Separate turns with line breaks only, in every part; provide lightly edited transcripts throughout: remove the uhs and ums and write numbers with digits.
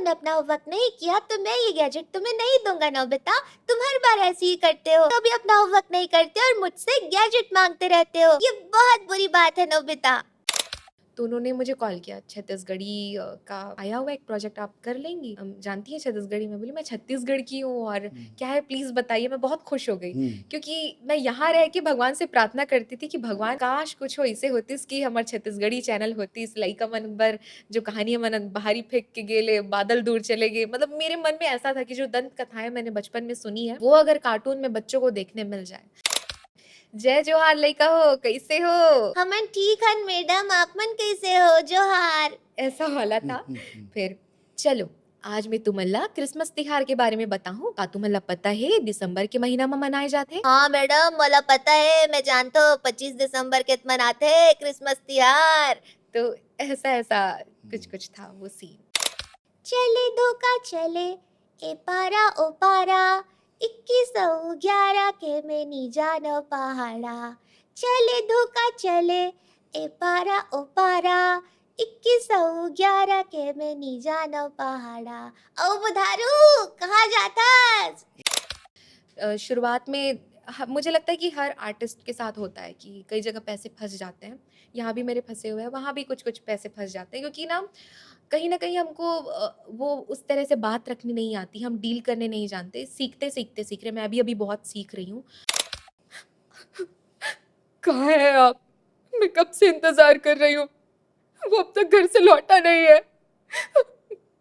तुमने अपना होमवर्क नहीं किया तो मैं ये गैजेट तुम्हें नहीं दूंगा नोबिता। तुम हर बार ऐसे ही करते हो, कभी अपना होमवर्क नहीं करते और मुझसे गैजेट मांगते रहते हो। ये बहुत बुरी बात है नोबिता।
तो उन्होंने मुझे कॉल किया, छत्तीसगढ़ी का आया हुआ एक प्रोजेक्ट, आप कर लेंगी? जानती हैं छत्तीसगढ़ी? मैं बोली मैं छत्तीसगढ़ की हूँ और क्या है प्लीज़ बताइए। मैं बहुत खुश हो गई क्योंकि मैं यहाँ रह के भगवान से प्रार्थना करती थी कि भगवान काश कुछ हो ऐसे होतीस कि हमार छत्तीसगढ़ी चैनल होतीस, लइका मन बर जो कहानियाँ मन बाहरी फेंक के गेले, बादल दूर चले गए। मतलब मेरे मन में ऐसा था कि जो दंत कथाएँ मैंने बचपन में सुनी है, वो अगर कार्टून में बच्चों को देखने मिल जाए। जय जोहार लइका हो, कैसे हो?
हमन ठीक हन मैडम, आप मन कैसे हो? जोहार।
ऐसा वाला था। फिर चलो आज मैं तुमल्ला क्रिसमस तिहार के बारे में बताऊं। का तुमल्ला पता है दिसंबर के महीना में मनाए जाते?
हाँ मैडम, मला पता है, मैं जानता हूँ 25 दिसंबर के मनाते हैं क्रिसमस त्योहार।
तो ऐसा कुछ कुछ था वो सीन।
चले धोखा चले ए पारा ओ पारा 2111 के में नी जानो पहाड़ा। चले धोखा चले ए पारा ओ पारा 2111 के में नी जानो पहाड़ा। ओ बुधारू कहाँ जातास?
शुरुआत में मुझे लगता है कि हर आर्टिस्ट के साथ होता है कि कई जगह पैसे फंस जाते हैं। यहाँ भी मेरे फंसे हुए हैं, वहाँ भी कुछ कुछ पैसे फंस जाते हैं क्योंकि ना कहीं न कहीं हमको वो उस तरह से बात रखनी नहीं आती, हम डील करने नहीं जानते। सीखते-सीखते सीख रहे हैं, मैं अभी-अभी बहुत सीख रही हूँ। कहाँ हैं आप? मैं कब से इंतज़ार कर रही हूँ। वो अब तक घर से लौटा नहीं है।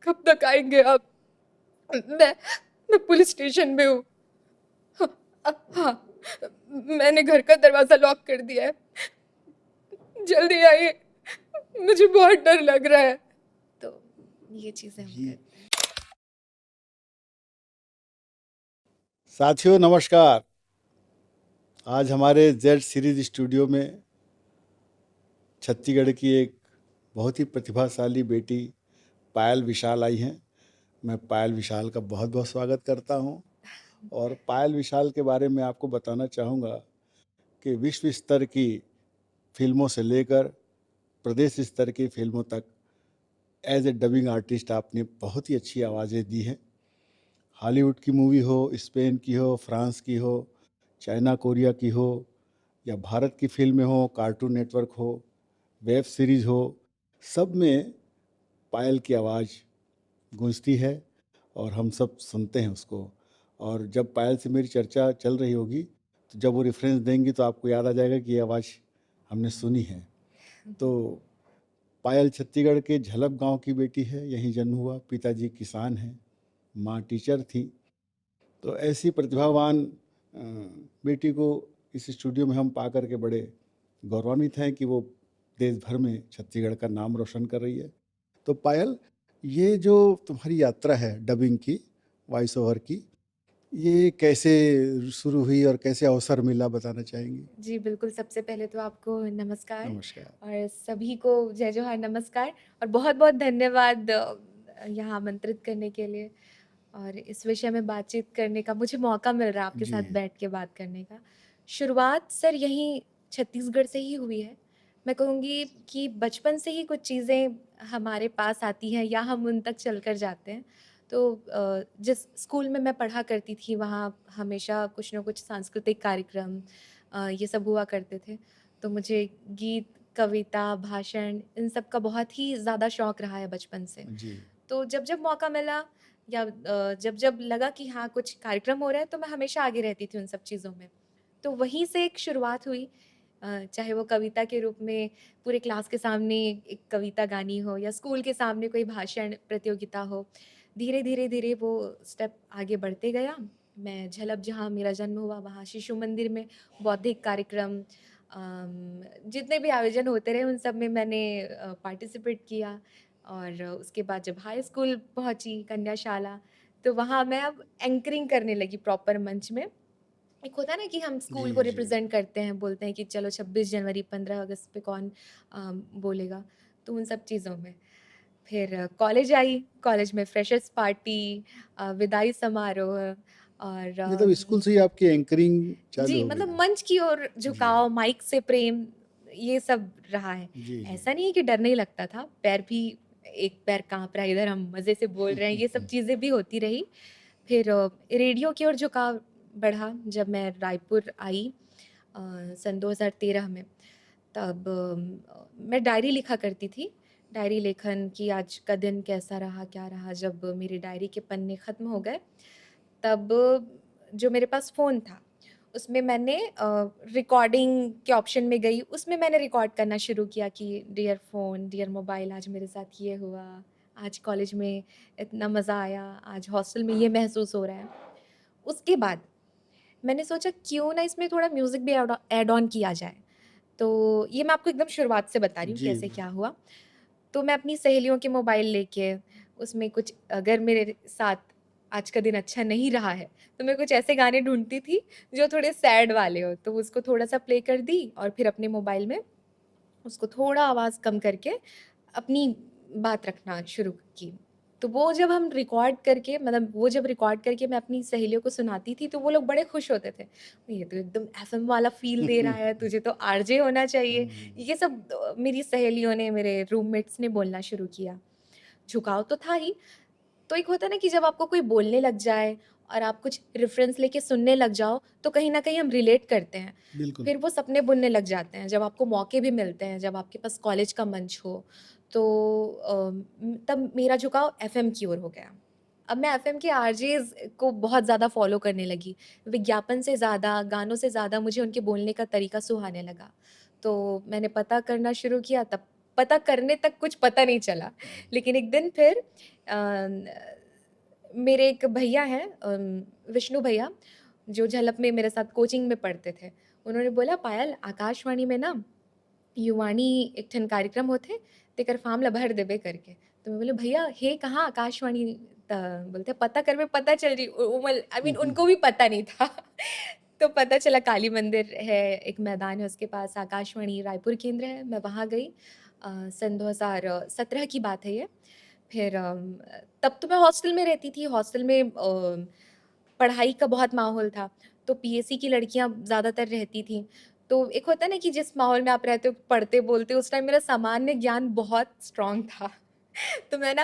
कब तक आएँगे आप? मैं मैं पुलिस स्टेशन में हूँ। हाँ, मैंने घर का दरवाज़ा लॉक कर दिया है। जल्दी आइए, मुझे बहुत डर लग रहा है। तो ये चीज़ें हम
जी।
करते हैं।
साथियों नमस्कार। आज हमारे जेड सीरीज स्टूडियो में छत्तीसगढ़ की एक बहुत ही प्रतिभाशाली बेटी पायल विशाल आई हैं। मैं पायल विशाल का बहुत बहुत स्वागत करता हूं और पायल विशाल के बारे में आपको बताना चाहूँगा कि विश्व स्तर की फिल्मों से लेकर प्रदेश स्तर की फिल्मों तक एज ए डबिंग आर्टिस्ट आपने बहुत ही अच्छी आवाज़ें दी हैं। हॉलीवुड की मूवी हो, स्पेन की हो, फ्रांस की हो, चाइना कोरिया की हो या भारत की फिल्में हो, कार्टून नेटवर्क हो, वेब सीरीज़ हो, सब में पायल की आवाज़ गूंजती है और हम सब सुनते हैं उसको। और जब पायल से मेरी चर्चा चल रही होगी तो जब वो रेफरेंस देंगी तो आपको याद आ जाएगा कि ये आवाज़ हमने सुनी है। तो पायल छत्तीसगढ़ के झलक गांव की बेटी है, यहीं जन्म हुआ, पिताजी किसान हैं, माँ टीचर थी। तो ऐसी प्रतिभावान बेटी को इस स्टूडियो में हम पा करके बड़े गौरवान्वित हैं कि वो देश भर में छत्तीसगढ़ का नाम रोशन कर रही है। तो पायल, ये जो तुम्हारी यात्रा है डबिंग की, वॉइस ओवर की, ये कैसे शुरू हुई और कैसे अवसर मिला, बताना चाहेंगी?
जी, बिल्कुल, सबसे पहले तो आपको नमस्कार
नमस्कार।
और सभी को जय जोहार नमस्कार और बहुत-बहुत धन्यवाद यहाँ आमंत्रित करने के लिए और इस विषय में बातचीत करने का मुझे मौका मिल रहा है आपके
जी।
साथ बैठ के बात करने का। शुरुआत सर यहीं छत्तीसगढ़ से ही हुई है। मैं कहूँगी कि बचपन से ही कुछ चीज़ें हमारे पास आती हैं या हम उन तक चलकर जाते हैं। तो जिस स्कूल में मैं पढ़ा करती थी वहाँ हमेशा कुछ न कुछ सांस्कृतिक कार्यक्रम ये सब हुआ करते थे। तो मुझे गीत, कविता, भाषण इन सब का बहुत ही ज़्यादा शौक रहा है बचपन से।
जी।
तो जब-जब मौका मिला या जब-जब लगा कि हाँ, कुछ कार्यक्रम हो रहा है तो मैं हमेशा आगे रहती थी उन सब चीज़ों में। तो वहीं से एक शुरुआत हुई चाहे वो कविता के रूप में पूरे क्लास के सामने एक कविता गानी हो या स्कूल के सामने कोई भाषण प्रतियोगिता हो। धीरे-धीरे वो स्टेप आगे बढ़ते गया। मैं झलक जहाँ मेरा जन्म हुआ वहाँ शिशु मंदिर में बौद्धिक कार्यक्रम जितने भी आयोजन होते रहे उन सब में मैंने पार्टिसिपेट किया और उसके बाद जब हाई स्कूल पहुँची कन्याशाला, तो वहाँ मैं अब एंकरिंग करने लगी प्रॉपर मंच में। एक होता है ना कि हम स्कूल
जी।
को
जी।
रिप्रेज़ेंट करते हैं, बोलते हैं कि चलो 26 जनवरी, 15 अगस्त पे कौन बोलेगा, तो उन सब चीज़ों में। फिर कॉलेज आई, कॉलेज में फ्रेशर्स पार्टी विदाई समारोह और
मतलब स्कूल से ही आपकी एंकरिंग चालू
जी,
हो
मतलब
गई?
मंच की ओर
जी।
झुकाव, माइक से प्रेम, ये सब रहा है।
जी। जी।
ऐसा नहीं है कि डर नहीं लगता था, पैर भी एक पैर काँप रहा है, इधर हम मज़े से बोल रहे हैं, ये सब चीज़ें भी होती रही। फिर रेडियो की ओर झुकाव बढ़ा जब मैं रायपुर आई सन 2013 में। तब मैं डायरी लिखा करती थी। डायरी लेखन कि आज का दिन कैसा रहा, क्या रहा। जब मेरी डायरी के पन्ने ख़त्म हो गए, तब जो मेरे पास फ़ोन था, उसमें मैंने रिकॉर्डिंग के ऑप्शन में गई, उसमें मैंने रिकॉर्ड करना शुरू किया कि डियर फ़ोन, डियर मोबाइल, आज मेरे साथ ये हुआ, आज कॉलेज में इतना मज़ा आया, आज हॉस्टल में ये महसूस हो रहा है। उसके बाद मैंने सोचा क्यों ना इसमें थोड़ा म्यूज़िक भी ऐड ऑन किया जाए। तो ये मैं आपको एकदम शुरुआत से बता रही हूँ
जी।
कैसे क्या हुआ। तो मैं अपनी सहेलियों के मोबाइल लेके उसमें कुछ अगर मेरे साथ आज का दिन अच्छा नहीं रहा है, तो मैं कुछ ऐसे गाने ढूँढती थी जो थोड़े सैड वाले हो, तो उसको थोड़ा-सा प्ले कर दी और फिर अपने मोबाइल में उसको थोड़ा आवाज़ कम करके अपनी बात रखना शुरू की। तो वो जब हम रिकॉर्ड करके मतलब वो जब रिकॉर्ड करके मैं अपनी सहेलियों को सुनाती थी, तो वो लोग बड़े खुश होते थे। ये तो एकदम एफ़एम वाला फ़ील दे रहा है, तुझे तो आरजे होना चाहिए। ये सब मेरी सहेलियों ने, मेरे रूममेट्स ने बोलना शुरू किया। झुकाव तो था ही, तो एक होता है ना कि जब आपको कोई बोलने लग जाए और आप कुछ रेफ़रेंस लेके सुनने लग जाओ, तो कहीं न कहीं हम रिलेट करते हैं।
बिल्कुल।
फिर वो सपने बुनने लग जाते हैं, जब आपको मौके भी मिलते हैं, जब आपके पास कॉलेज का मंच हो, तो तब मेरा झुकाव एफ़एम की ओर हो गया। अब मैं एफ़एम के आरजेज़ को बहुत ज़्यादा फ़ॉलो करने लगी। विज्ञापन से ज़्यादा, गानों से ज़्यादा मुझे उनके बोलने का तरीका सुहाने लगा। तो मैंने पता करना शुरू किया, तब पता करने तक कुछ पता नहीं चला। लेकिन एक दिन फिर मेरे एक भैया हैं विष्णु भैया, जो झलक में मेरे साथ कोचिंग में पढ़ते थे। उन्होंने बोला, "पायल, आकाशवाणी में ना युवानी एक ठन कार्यक्रम होथे, तेकर फॉर्म ल भर देबे करके।" तो मैं बोली, "भैया, हे कहाँ आकाशवाणी?" त बोलते, "पता करबे पता चल जी।" वो आई मीन उनको भी पता नहीं था। तो पता चला काली मंदिर है, एक मैदान है उसके पास, आकाशवाणी रायपुर केंद्र है, मैं वहाँ गई। सन 2017 की बात है ये। फिर तब तो मैं हॉस्टल में रहती थी, हॉस्टल में पढ़ाई का बहुत माहौल था, तो पीएसी की लड़कियाँ ज़्यादातर रहती थीं। तो एक होता है ना कि जिस माहौल में आप रहते हो, पढ़ते-बोलते, उस टाइम मेरा सामान्य ज्ञान बहुत स्ट्रॉन्ग था। तो मैं ना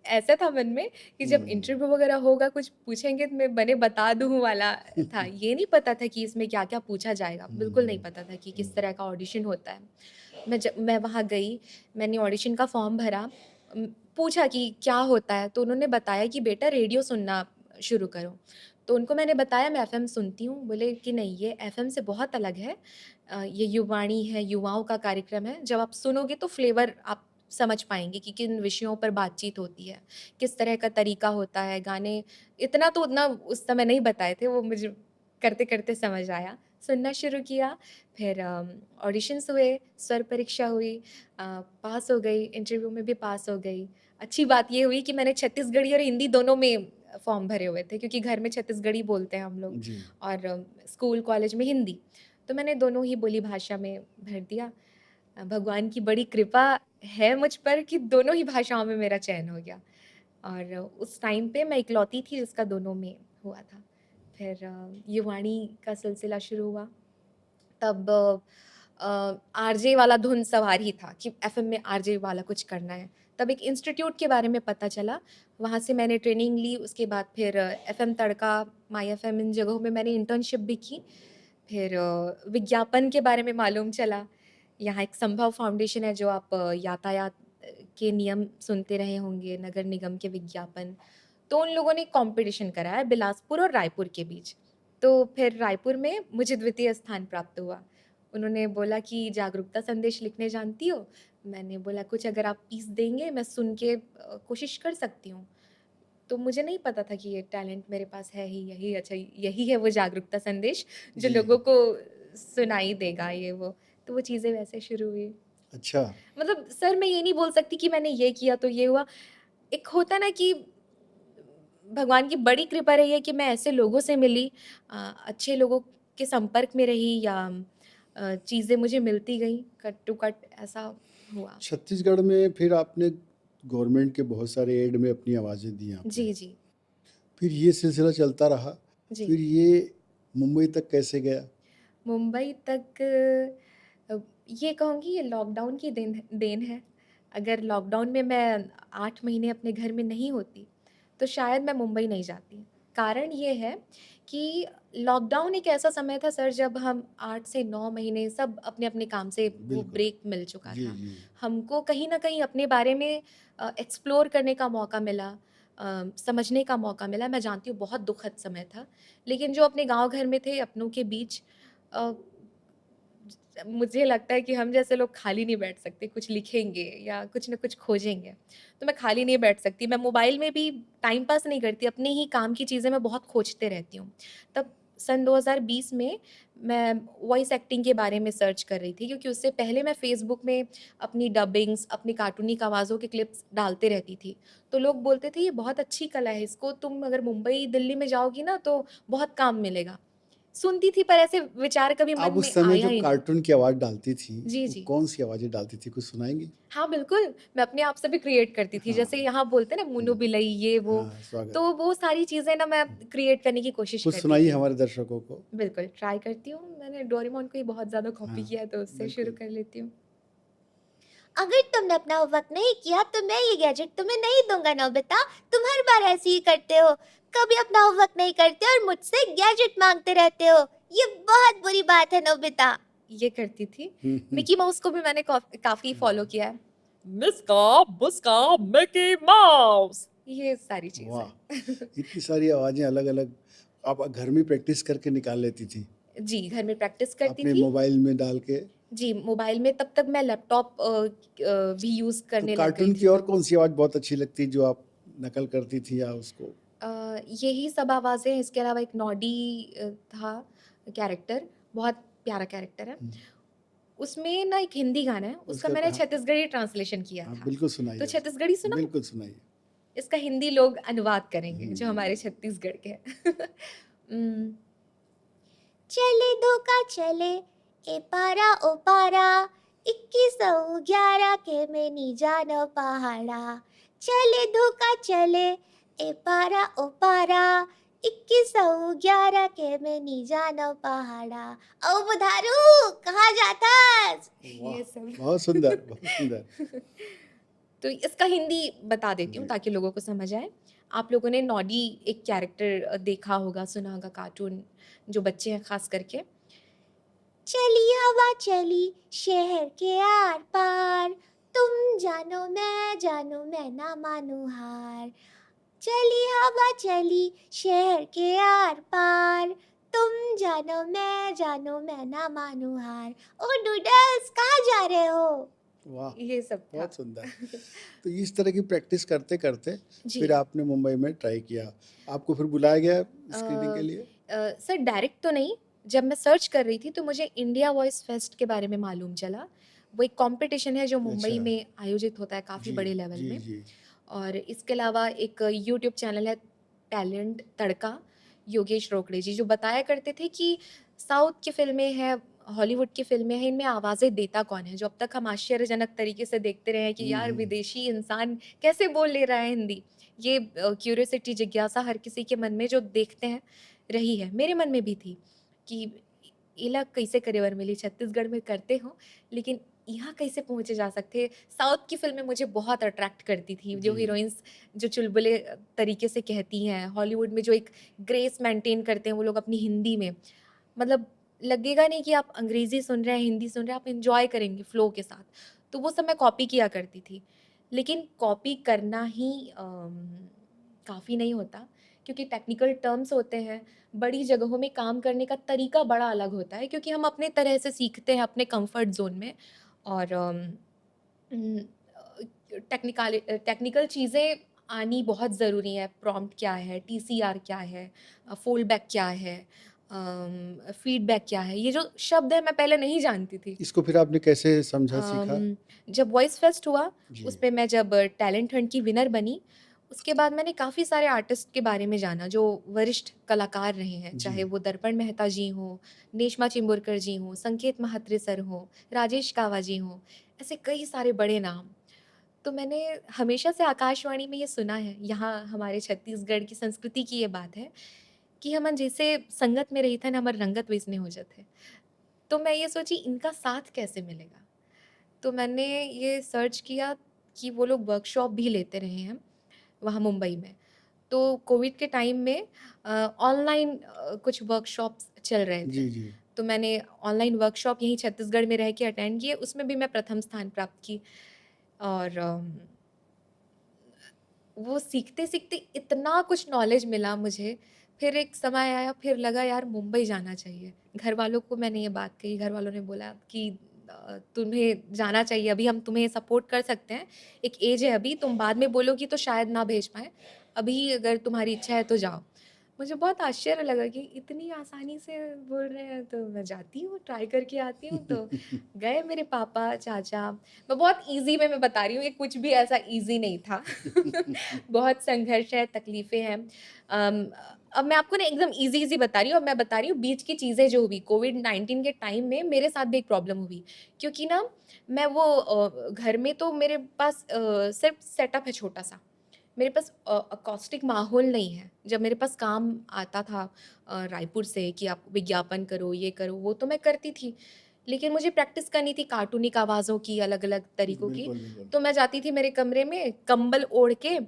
ऐसा था मन में कि जब
हुँ।
इंटरव्यू वगैरह होगा, कुछ पूछेंगे तो मैं बने बता दूँ वाला था। ये नहीं पता था कि इसमें क्या-क्या पूछा जाएगा, बिल्कुल नहीं
हुँ,
पता था कि किस
हुँ।
तरह का ऑडिशन होता है। मैं वहाँ गई, मैंने ऑडिशन का फॉर्म भरा, उम, पूछा कि क्या होता है? तो उन्होंने बताया कि बेटा रेडियो सुनना शुरू करो। तो उनको मैंने बताया मैं एफ़एम सुनती हूँ, बोले कि नहीं ये एफ़एम से बहुत अलग है। ये युवाणी है, युवाओं का कार्यक्रम है, जब आप सुनोगे तो फ्लेवर आप समझ पाएँगे कि किन विषयों पर बातचीत होती है, किस तरह का तरीका होता है, गाने इतना तो उतना उस समय नहीं बताए थे, वो मुझे करते-करते समझ आया। सुनना शुरू किया, फिर ऑडिशंस हुए, स्वर परीक्षा हुई, पास हो गई, इंटरव्यू में भी पास हो गई। अच्छी बात ये हुई कि मैंने छत्तीसगढ़ी और हिंदी दोनों में फॉर्म भरे हुए थे क्योंकि घर में छत्तीसगढ़ी बोलते हैं हम लोग
जी।
और स्कूल कॉलेज में हिंदी। तो मैंने दोनों ही बोली भाषा में भर दिया। भगवान की बड़ी कृपा है मुझ पर कि दोनों ही भाषाओं में मेरा चयन हो गया और उस टाइम पे मैं इकलौती थी जिसका दोनों में हुआ था। फिर युवाणी का सिलसिला शुरू हुआ। तब आरजे वाला धुन सवार ही था कि एफ़एम में आरजे वाला कुछ करना है। तब एक इंस्टीट्यूट के बारे में पता चला, वहाँ से मैंने ट्रेनिंग ली, उसके बाद फिर एफ़एम तड़का, माई एफ़एम इन जगहों में मैंने इंटर्नशिप भी की। फिर विज्ञापन के बारे में मालूम चला, यहाँ एक संभव फाउंडेशन है जो आप यातायात के नियम सुनते रहे होंगे, नगर निगम के विज्ञापन। तो उन लोगों ने एक कॉम्पिटिशन कराया बिलासपुर और रायपुर के बीच। तो फिर रायपुर में मुझे द्वितीय स्थान प्राप्त हुआ। उन्होंने बोला कि जागरूकता संदेश लिखने जानती हो? मैंने बोला कुछ अगर आप पीस देंगे मैं सुन के कोशिश कर सकती हूँ। तो मुझे नहीं पता था कि ये टैलेंट मेरे पास है ही यही अच्छा यही है वो जागरूकता संदेश जो
जी।
लोगों को सुनाई देगा ये वो। तो वो चीज़ें वैसे शुरू हुई।
अच्छा।
मतलब सर मैं ये नहीं बोल सकती कि मैंने ये किया तो ये हुआ। एक होता है ना कि भगवान की बड़ी कृपा रही है कि मैं ऐसे लोगों से मिली अच्छे लोगों के संपर्क में रही या चीज़ें मुझे मिलती गईं कट टू कट ऐसा हुआ।
छत्तीसगढ़ में फिर आपने गवर्नमेंट के बहुत सारे एड में अपनी आवाज़ें दी आपने।
जी, जी।
फिर ये सिलसिला चलता रहा।
जी।
फिर ये मुंबई तक कैसे गया?
मुंबई तक ये कहूँगी ये लॉकडाउन की देन देन है। अगर लॉकडाउन में मैं 8 महीने अपने घर में नहीं होती, तो शायद मैं मुंबई नहीं जाती। कारण ये है कि लॉकडाउन एक ऐसा समय था सर जब हम 8 से 9 महीने सब अपने-अपने काम से वो
बिल्कुल।
ब्रेक मिल चुका
जी,
था।
जी।
हमको कहीं न कहीं अपने बारे में एक्सप्लोर करने का मौका मिला, समझने का मौका मिला। मैं जानती हूँ बहुत दुखद समय था, लेकिन जो अपने गाँव घर में थे अपनों के बीच अ, मुझे लगता है कि हम जैसे लोग खाली नहीं बैठ सकते, कुछ लिखेंगे या कुछ न कुछ खोजेंगे। तो मैं खाली नहीं बैठ सकती, मैं मोबाइल में भी टाइम पास नहीं करती, अपने ही काम की चीज़ें मैं बहुत खोजते रहती हूँ। तब सन 2020 में मैं वॉइस एक्टिंग के बारे में सर्च कर रही थी क्योंकि उससे पहले मैं फ़ेसबुक में अपनी डबिंग्स, अपनी कार्टूनिक आवाज़ों के क्लिप्स डालते रहती थी। तो लोग बोलते थे, "ये बहुत अच्छी कला है, इसको तुम अगर मुंबई, दिल्ली में जाओगी ना तो बहुत काम मिलेगा।" सुनती थी पर ऐसे विचार कभी मन
आप उस
में
समय
आया
जो
ही नहीं।
कार्टून की आवाज़ डालती थीं,
जी,
वो
जी।
कौन-सी आवाज़ें डालती थीं? कुछ सुनाएँगी?
हाँ, बिल्कुल, मैं अपने आप से भी क्रिएट करती थी। जैसे
हाँ।
यहाँ बोलते हैं ना मुन्नु
हुँ।
बिलई ये वो,
हाँ, स्वागत।
तो वो सारी चीज़ें ना मैं
हुँ।
क्रिएट करने की कोशिश
कुछ
करती
सुनाइए
थी।
हमारे दर्शकों को।
बिल्कुल, ट्राई करती हूँ। मैंने डोरेमोन को ही बहुत ज़्यादा कॉपी
हाँ,
किया है तो उससे शुरू
बिल्कुल।
कर लेती हूँ।
अगर तुमने अपना होमवर्क नहीं किया तो मैं ये गैजेट तुम्हें नहीं दूंगा नोबिता। तुम हर बार ऐसे ही करते हो, कभी अपना होमवर्क नहीं करते और मुझसे गैजेट मांगते रहते हो। ये बहुत बुरी बात है नोबिता।
ये करती थी।
हुँ, हुँ।
मिकी माउस को भी मैंने काफ़ी फ़ॉलो
हाँ,
किया है। मिस्का मुस्का मिकी माउस ये सारी
वाह!
चीज़ें।
इतनी सारी आवाज़ें अलग-अलग आप घर में प्रैक्टिस करके निकाल लेती थीं,
जी, घर में प्रैक्टिस करती
अपने
थी।
मोबाइल में डाल के।
जी, मोबाइल में तब तक मैं लैपटॉप भी यूज़
तो
करने लग गई
कार्टून की
थी।
और कौन-सी आवाज़ बहुत अच्छी लगती जो आप नकल करती थी या उसको
यही सब आवाज़ें इसके अलावा एक नॉडी था कैरेक्टर, बहुत प्यारा कैरेक्टर है।
हुँ,
उसमें ना एक हिंदी गाना है, उसका
उसका
मैंने
हाँ,
छत्तीसगढ़ी ट्रांसलेशन किया
हाँ,
था।
बिल्कुल
तो
सुनाइए।
छत्तीसगढ़ी सुनाऊँ?
बिल्कुल सुनाइए।
इसका हिंदी लोग अनुवाद करेंगे, जो हमारे
हुँ,
छत्तीसगढ़ के हैं। उम,
चले धोखा चले ए पारा ओ पारा 2111 के में नी जान पहाड़ा। चले धोखा चले ए पारा ओ पारा 2111 के में नी जान पहाड़ा। ओ बुधारू कहाँ जाथस?
वाह!
ये सब।
बहुत सुंदर, बहुत सुंदर।
तो इसका हिंदी बता देती हूँ
जी,
ताकि लोगों को समझ आए। आप लोगों ने नॉडी एक कैरेक्टर देखा होगा, सुना होगा कार्टून जो बच्चे हैं ख़ास करके।
चली हवा चली शहर के आर पार, तुम जानो मैं ना मानू हार। चली हवा चली शहर के आर पार, तुम जानो मैं ना मानू हार। ओ डूडल्स कहाँ जा रहे हो?
वाह!
ये सब था।
बहुत सुंदर। तो इस तरह की प्रैक्टिस करते-करते फिर
जी।
आपने मुंबई में ट्राई किया। आपको फिर बुलाया गया
अ
स्क्रीनिंग के लिए?
सर डायरेक्ट तो नहीं, जब मैं सर्च कर रही थी तो मुझे इंडिया वॉइस फेस्ट के बारे में मालूम चला। वो एक कॉम्पिटिशन है जो मुंबई
अच्छा।
में आयोजित होता है काफ़ी
जी,
बड़े लेवल
जी,
में।
जी।
और इसके अलावा एक यूट्यूब चैनल है टैलेंट तड़का, योगेश रोकड़े जी जो बताया करते थे कि साउथ की फ़िल्में हैं, हॉलीवुड की फ़िल्में हैं, इनमें आवाज़ें देता कौन है? जो अब तक हम आश्चर्यजनक तरीके से देखते रहे हैं कि
हुँ,
यार
हुँ।
विदेशी इंसान कैसे बोल ले रहा है हिंदी? ये क्यूरियोसिटी जिज्ञासा हर किसी के मन में जो देखते हैं रही है, मेरे मन में भी थी कि इला कैसे करेवर मिली छत्तीसगढ़ में करते हो, लेकिन यहाँ कैसे पहुँचे जा सकते? साउथ की फ़िल्में मुझे बहुत अट्रैक्ट करती थी, जो
जी।
हीरोइन्स जो चुलबुले तरीके से कहती हैं, हॉलीवुड में जो एक ग्रेस मेंटेन करते हैं वो लोग अपनी हिंदी में, मतलब लगेगा नहीं कि आप अंग्रेज़ी सुन रहे हैं, हिंदी सुन रहे हैं, आप एन्जॉय करेंगे फ़्लो के साथ। तो वो सब मैं कॉपी किया करती थी। लेकिन कॉपी करना ही काफ़ी नहीं होता क्योंकि टेक्निकल टर्म्स होते हैं, बड़ी जगहों में काम करने का तरीका बड़ा अलग होता है क्योंकि हम अपने तरह से सीखते हैं अपने कंफर्ट ज़ोन में और उम, टेक्निकल चीज़ें आनी बहुत ज़रूरी है। प्रॉम्प्ट क्या है, टीसीआर क्या है, फ़ोल्ड बैक क्या है, फीडबैक क्या है, ये जो शब्द है मैं पहले नहीं जानती थी।
इसको फिर आपने कैसे समझा, सीखा?
अम, जब वॉइस फेस्ट हुआ,
जी,
उसपे मैं जब टैलेंट हंट की विनर बनी, उसके बाद मैंने काफ़ी सारे आर्टिस्ट के बारे में जाना जो वरिष्ठ कलाकार रहे हैं, चाहे
जी।
वो दर्पण मेहता जी हों, नेश्मा चिंबुरकर जी हों, संकेत महात्रे सर हों, राजेश कावा जी हों, ऐसे कई सारे बड़े नाम। तो मैंने हमेशा से आकाशवाणी में ये सुना है, यहाँ हमारे छत्तीसगढ़ की संस्कृति की ये बात है कि हमन जैसे संगत में रहिथन हमर रंगत वैसने हो जाथे। तो मैं ये सोची इनका साथ कैसे मिलेगा? तो मैंने ये सर्च किया कि वो लोग वर्कशॉप भी लेते रहे हैं वहाँ मुंबई में। तो कोविड के टाइम में ऑनलाइन कुछ वर्कशॉप्स चल रहे थे।
जी, जी।
तो मैंने ऑनलाइन वर्कशॉप यहीं छत्तीसगढ़ में रह के अटेंड किए, उसमें भी मैं प्रथम स्थान प्राप्त की। और वो सीखते-सीखते इतना कुछ नॉलेज मिला मुझे, फिर एक समय आया, फिर लगा यार मुंबई जाना चाहिए। घरवालों को मैंने ये बात कही, घरवालों ने बोला कि तुम्हें जाना चाहिए, अभी हम तुम्हें सपोर्ट कर सकते हैं, एक एज है अभी, तुम बाद में बोलोगी तो शायद ना भेज पाएँ, अभी अगर तुम्हारी इच्छा है तो जाओ। मुझे बहुत आश्चर्य लगा कि इतनी आसानी से बोल रहे हैं, तो मैं जाती हूँ, ट्राई करके आती हूँ। तो गए मेरे पापा, चाचा। मैं बहुत ईज़ी में मैं बता रही हूँ, ये कुछ भी ऐसा ईज़ी नहीं था। बहुत संघर्ष है, तकलीफ़ें हैं। अम, अब मैं आपको ना एकदम ईज़ी-ईज़ी बता रही हूँ, अब मैं बता रही हूँ बीच की चीज़ें जो हुई। कोविड-19 के टाइम में मेरे साथ भी एक प्रॉब्लम हुई, क्योंकि ना मैं वो घर में तो मेरे पास सिर्फ़ सेटअप है छोटा-सा। मेरे पास अकॉस्टिक माहौल नहीं है। जब मेरे पास काम आता था रायपुर से कि आप विज्ञापन करो, ये करो, वो तो मैं करती थी। लेकिन मुझे प्रैक्टिस करनी थी कार्टूनिक आवाज़ों की, अलग-अलग तरीकों की।
बिल्कुल, बिल्कुल।
तो मैं जाती थी मेरे कमरे में कंबल ओढ़ के,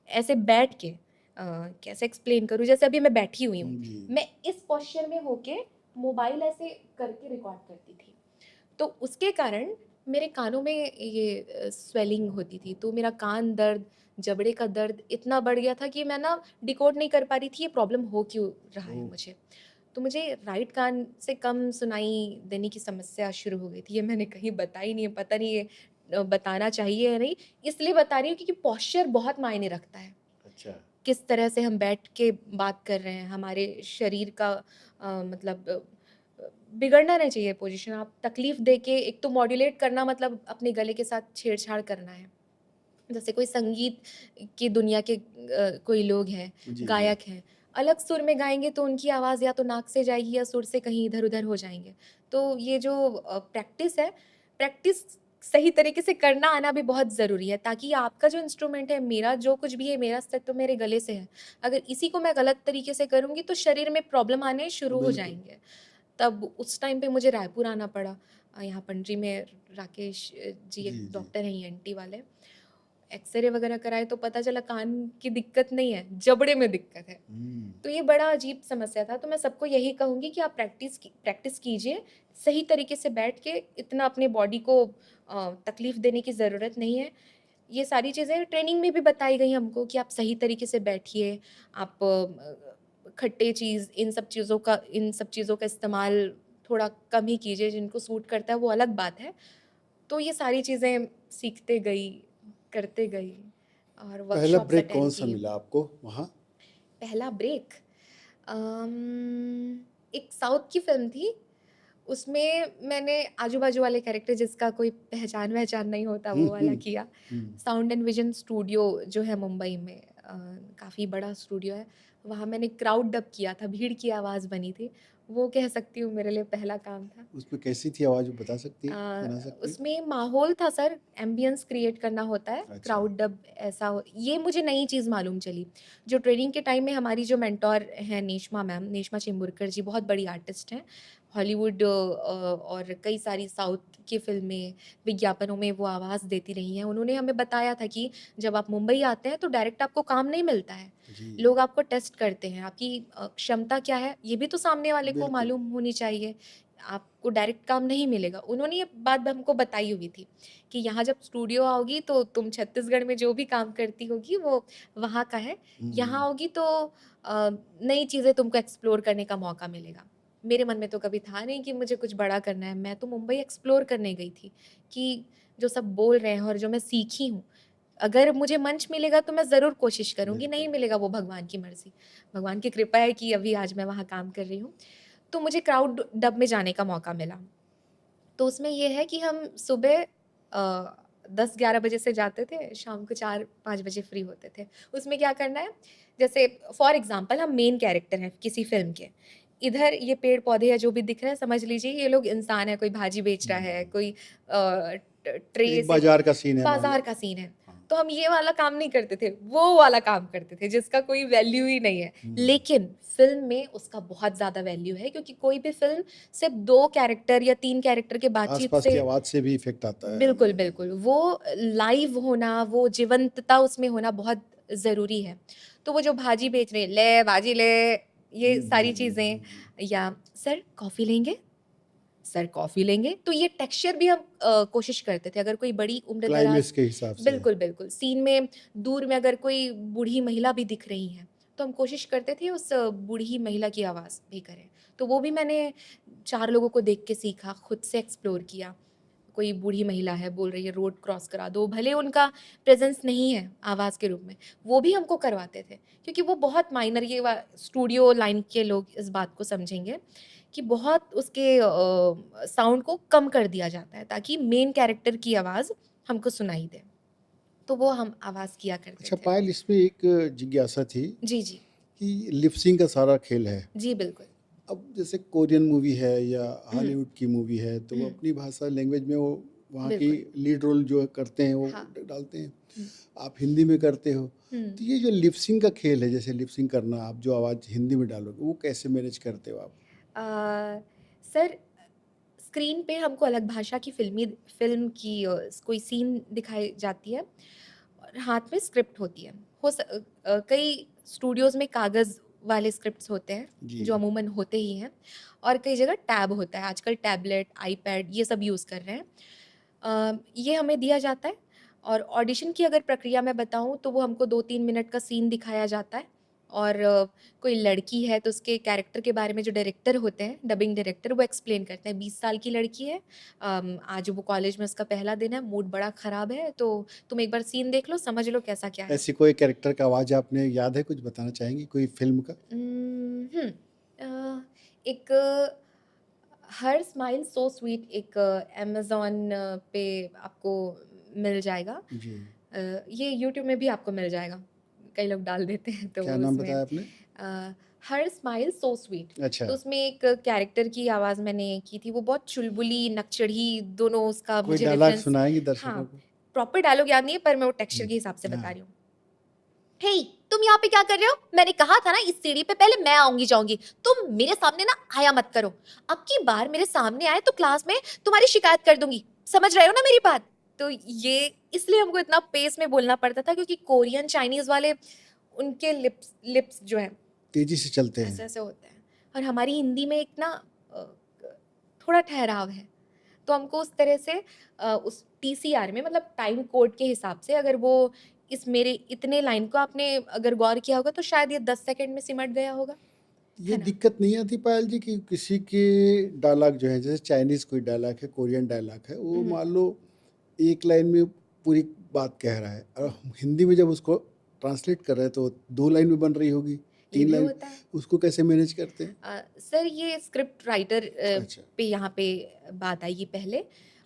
ऐसे बैठ के कैसे एक्सप्लेन करूँ, जैसे अभी मैं बैठी हुई हूँ।
जी।
मैं इस पोस्चर में होके मोबाइल ऐसे करके रिकॉर्ड करती थी। तो उसके कारण मेरे कानों में ये स्वेलिंग होती थी, तो मेरा कान दर्द, जबड़े का दर्द इतना बढ़ गया था कि मैं ना डिकोड नहीं कर पा रही थी ये प्रॉब्लम हो क्यों रहा है
ओह!
मुझे। तो मुझे राइट कान से कम सुनाई देने की समस्या शुरू हो गई थी। ये मैंने कहीं बताई नहीं है, पता नहीं ये बताना चाहिए या नहीं, इसलिए बता रही हूँ क्योंकि पोस्चर बहुत मायने रखता है।
अच्छा।
किस तरह से हम बैठ के बात कर रहे हैं, हमारे शरीर का मतलब बिगड़ना नहीं चाहिए पोजीशन। आप तकलीफ़ दे के एक तो मॉड्यूलेट करना मतलब अपने गले के साथ छेड़छाड़ करना है। जैसे कोई संगीत की दुनिया के कोई लोग हैं,
जी, जी।
गायक हैं, अलग सुर में गाएँगे तो उनकी आवाज़ या तो नाक से जाएगी या सुर से कहीं इधर-उधर हो जाएँगे। तो ये जो प्रैक्टिस है, प्रैक्टिस सही तरीके से करना आना भी बहुत ज़रूरी है, ताकि आपका जो इंस्ट्रूमेंट है, मेरा जो कुछ भी है, मेरा अस्तित्व मेरे गले से है। अगर इसी को मैं गलत तरीके से करूँगी तो शरीर में प्रॉब्लम आने शुरू हो
बिल्कुल।
जाएँगे। तब उस टाइम पे मुझे रायपुर आना पड़ा। यहाँ पणजी में राकेश जी
जी,
एक
जी।
डॉक्टर हैं ईएनटी वाले। एक्स-रे वगैरह कराए तो पता चला कान की दिक्कत नहीं है, जबड़े में दिक्कत है।
हुँ।
तो ये बड़ा अजीब समस्या था, तो मैं सबको यही कहूँगी कि आप प्रैक्टिस कीजिए, सही तरीके से बैठ के, इतना अपने बॉडी को तकलीफ़ देने की ज़रूरत नहीं है। ये सारी चीज़ें ट्रेनिंग में भी बताई गई हमको कि आप सही तरीके से बैठिए, आप खट्टे चीज़, इन सब चीज़ों का इस्तेमाल थोड़ा कम ही कीजिए, जिनको सूट करता है वो अलग बात है। तो ये सारी चीज़ें सीखते गई, करते गई और
पहला
वर्कशॉप्स
ब्रेक
अटेंड
कौन-सा
की।
मिला आपको वहाँ?
पहला ब्रेक एक साउथ की फ़िल्म थी, उसमें मैंने आजू-बाजू वाले कैरेक्टर जिसका कोई पहचान-वहचान नहीं होता
हुँ,
वो वाला
हुँ।
किया।
हुँ।
साउंड एंड विज़न स्टूडियो जो है मुंबई में काफ़ी बड़ा स्टूडियो है, वहाँ मैंने क्राउड डब किया था, भीड़ की आवाज़ बनी थी। वो कह सकती हूँ मेरे लिए पहला काम था।
उसमें कैसी थी आवाज़ वो बता सकती हैं? सुना सकती हैं?
उसमें माहौल था सर, एम्बियंस क्रिएट करना होता है,
अच्छा।
क्राउड डब ऐसा हो ये मुझे नई चीज़ मालूम चली। जो ट्रेनिंग के टाइम में हमारी जो मेंटर हैं नेश्मा मैम, नेश्मा चिंबुरकर जी बहुत बड़ी आर्टिस्ट हैं। हॉलीवुड और कई सारी साउथ की फ़िल्में, विज्ञापनों में वो आवाज़ देती रही हैं। उन्होंने हमें बताया था कि जब आप मुंबई आते हैं तो डायरेक्ट आपको काम नहीं मिलता है।
जी।
लोग आपको टेस्ट करते हैं, आपकी क्षमता क्या है, ये भी तो सामने वाले को
बिल्कुल।
मालूम होनी चाहिए। आपको डायरेक्ट काम नहीं मिलेगा। उन्होंने ये बात हमको बताई हुई थी कि यहाँ जब स्टूडियो आओगी तो तुम छत्तीसगढ़ में जो भी काम करती होगी वो वहाँ का है। यहाँ
हुँ।
आओगी तो नई चीज़ें तुमको एक्सप्लोर करने का मौका मिलेगा। मेरे मन में तो कभी था नहीं कि मुझे कुछ बड़ा करना है। मैं तो मुंबई एक्सप्लोर करने गई थी कि जो सब बोल रहे हैं और जो मैं सीखी हूँ, अगर मुझे मंच मिलेगा तो मैं ज़रूर कोशिश करूँगी, नहीं
बिल्कुल।
मिलेगा वो भगवान की मर्ज़ी। भगवान की कृपा है कि अभी आज मैं वहाँ काम कर रही हूँ। तो मुझे क्राउड डब में जाने का मौका मिला। तो उसमें ये है कि हम सुबह 10-11 बजे से जाते थे, शाम को 4-5 बजे फ्री होते थे। उसमें क्या करना है, जैसे फॉर एग्ज़ाम्पल हम मेन कैरेक्टर हैं किसी फ़िल्म के। इधर ये पेड़-पौधे या जो भी दिख रहा है समझ लीजिए ये लोग इंसान हैं, कोई भाजी बेच रहा है,
हुँ।
कोई ट ट्रे
एक
से
बाज़ार का सीन है मान लो।
बाज़ार का सीन है।
हाँ।
तो हम ये वाला काम नहीं करते थे, वो वाला काम करते थे जिसका कोई वैल्यू ही नहीं है। लेकिन फ़िल्म में उसका बहुत ज़्यादा वैल्यू है, क्योंकि कोई भी फ़िल्म सिर्फ़ 2 कैरेक्टर या 3 कैरेक्टर के बातचीत
आसपास की
से
आवाज़ से भी इफ़ेक्ट आता है।
बिल्कुल, बिल्कुल। वो लाइव होना, वो जीवंतता उसमें होना बहुत ज़रूरी है। तो वो जो भाजी बेच रहे हैं, "ले भाजी ले", ये सारी चीज़ें, या "सर कॉफ़ी लेंगे? सर कॉफ़ी लेंगे?" तो ये टेक्सचर भी हम कोशिश करते थे। अगर कोई बड़ी उम्र-दराज़
क्लाइमेक्स के हिसाब से।
बिल्कुल, बिल्कुल। सीन में दूर में अगर कोई बूढ़ी महिला भी दिख रही हैं, तो हम कोशिश करते थे उस बूढ़ी महिला की आवाज़ भी करें। तो वो भी मैंने 4 लोगों को देख के सीखा, खुद से एक्सप्लोर किया। कोई बूढ़ी महिला है, बोल रही है रोड क्रॉस करा दो, भले उनका प्रेज़ेंस नहीं है आवाज़ के रूप में, वो भी हमको करवाते थे। क्योंकि वो बहुत माइनर, ये स्टूडियो लाइन के लोग इस बात को समझेंगे कि बहुत उसके साउंड को कम कर दिया जाता है ताकि मेन कैरेक्टर की आवाज़ हमको सुनाई दे। तो वो हम आवाज़ किया करते
अच्छा
थे।
पायल, इसमें एक जिज्ञासा थी
जी, जी।
कि लिप सिंक का सारा खेल है।
जी, बिल्कुल।
अब जैसे कोरियन मूवी है या
हुँ,
हॉलीवुड की मूवी है, तो वो
हुँ,
अपनी भाषा लैंग्वेज में वो वहाँ की
बिल्कुल।
लीड रोल जो करते हैं वो
हाँ।
डालते हैं।
हुँ,
आप हिंदी में करते हो,
हुँ।
तो ये जो लिप सिंक का खेल है, जैसे लिप सिंक करना, आप जो आवाज़ हिंदी में डालोगे वो कैसे मैनेज करते हो आप?
अ, सर, स्क्रीन पे हमको अलग भाषा की फ़िल्म की कोई सीन दिखाई जाती है और हाथ में स्क्रिप्ट होती है। कई स्टूडियोज़ में कागज़ वाले स्क्रिप्ट्स होते हैं,
जी।
जो अमूमन होते ही हैं, और कई जगह टैब होता है। आजकल टैबलेट, आईपैड ये सब यूज़ कर रहे हैं। ये हमें दिया जाता है, और ऑडिशन की अगर प्रक्रिया मैं बताऊँ तो वो हमको 2-3 मिनट का सीन दिखाया जाता है, और कोई लड़की है तो उसके कैरेक्टर के बारे में जो डायरेक्टर होते हैं, डबिंग डायरेक्टर, वो एक्सप्लेन करते हैं। 20 साल की लड़की है, आज वो कॉलेज में उसका पहला दिन है, मूड बड़ा ख़राब है, तो तुम एक बार सीन देख लो, समझ लो कैसा क्या है।
ऐसी कोई कैरेक्टर का आवाज़ आपने याद है, कुछ बताना चाहेंगी कोई फ़िल्म का?
एक हर स्माइल सो स्वीट, एक अमेज़न पे आपको मिल जाएगा।
जी।
ये यूट्यूब में भी आपको मिल जाएगा। कई लोग डाल देते हैं तो
क्या
वो
नाम
उसमें
बताया आपने?
Her smile so sweet.
अच्छा,
तो उसमें एक कैरेक्टर की आवाज़ मैंने की थी, वो बहुत चुलबुली, नकचढ़ी, दोनों उसका
कोई
मुझे
डायलॉग
रेफ़रेंस,
सुनाएँगी
हाँ,
दर्शकों को?
प्रॉपर डायलॉग याद नहीं है, पर मैं वो टेक्सचर के हिसाब से बता
हाँ।
रही हूँ। हे, तुम यहाँ पे क्या कर रहे हो? मैंने कहा था ना इस सीढ़ी पे पहले मैं आऊँगी जाऊँगी। तुम मेरे सामने ना आया मत करो। अब की बार मेरे सामने आए तो क्लास में तुम्हारी शिकायत कर दूँगी। समझ रहे हो ना मेरी बात? तो ये इसलिए हमको इतना पेस में बोलना पड़ता था, क्योंकि कोरियन, चाइनीज़ वाले, उनके लिप्स लिप्स जो हैं
तेज़ी से चलते हैं।
ऐसे-ऐसे होते हैं, और हमारी हिंदी में एक ना अ, थोड़ा ठहराव है। तो हमको उस तरह से उस टीसीआर में, मतलब टाइम कोड के हिसाब से, अगर वो इस मेरे इतने लाइन को आपने अगर गौर किया होगा तो शायद ये 10 सेकंड में सिमट गया होगा,
ये
है ना?
दिक्कत नहीं आती पायल जी कि किसी के डायलॉग जो है, जैसे चाइनीज़ कोई डायलॉग है, कोरियन डायलॉग है, वो
हुँ,
मान लो एक लाइन में पूरी बात कह रहा है और हम हिंदी में जब उसको ट्रांसलेट कर रहे हैं तो 2 लाइन में बन रही होगी,
ये
3
भी
लाइन,
होता है।
उसको कैसे मैनेज करते हैं?
सर, ये स्क्रिप्ट राइटर
अच्छा,
पे यहाँ पे बात आएगी पहले।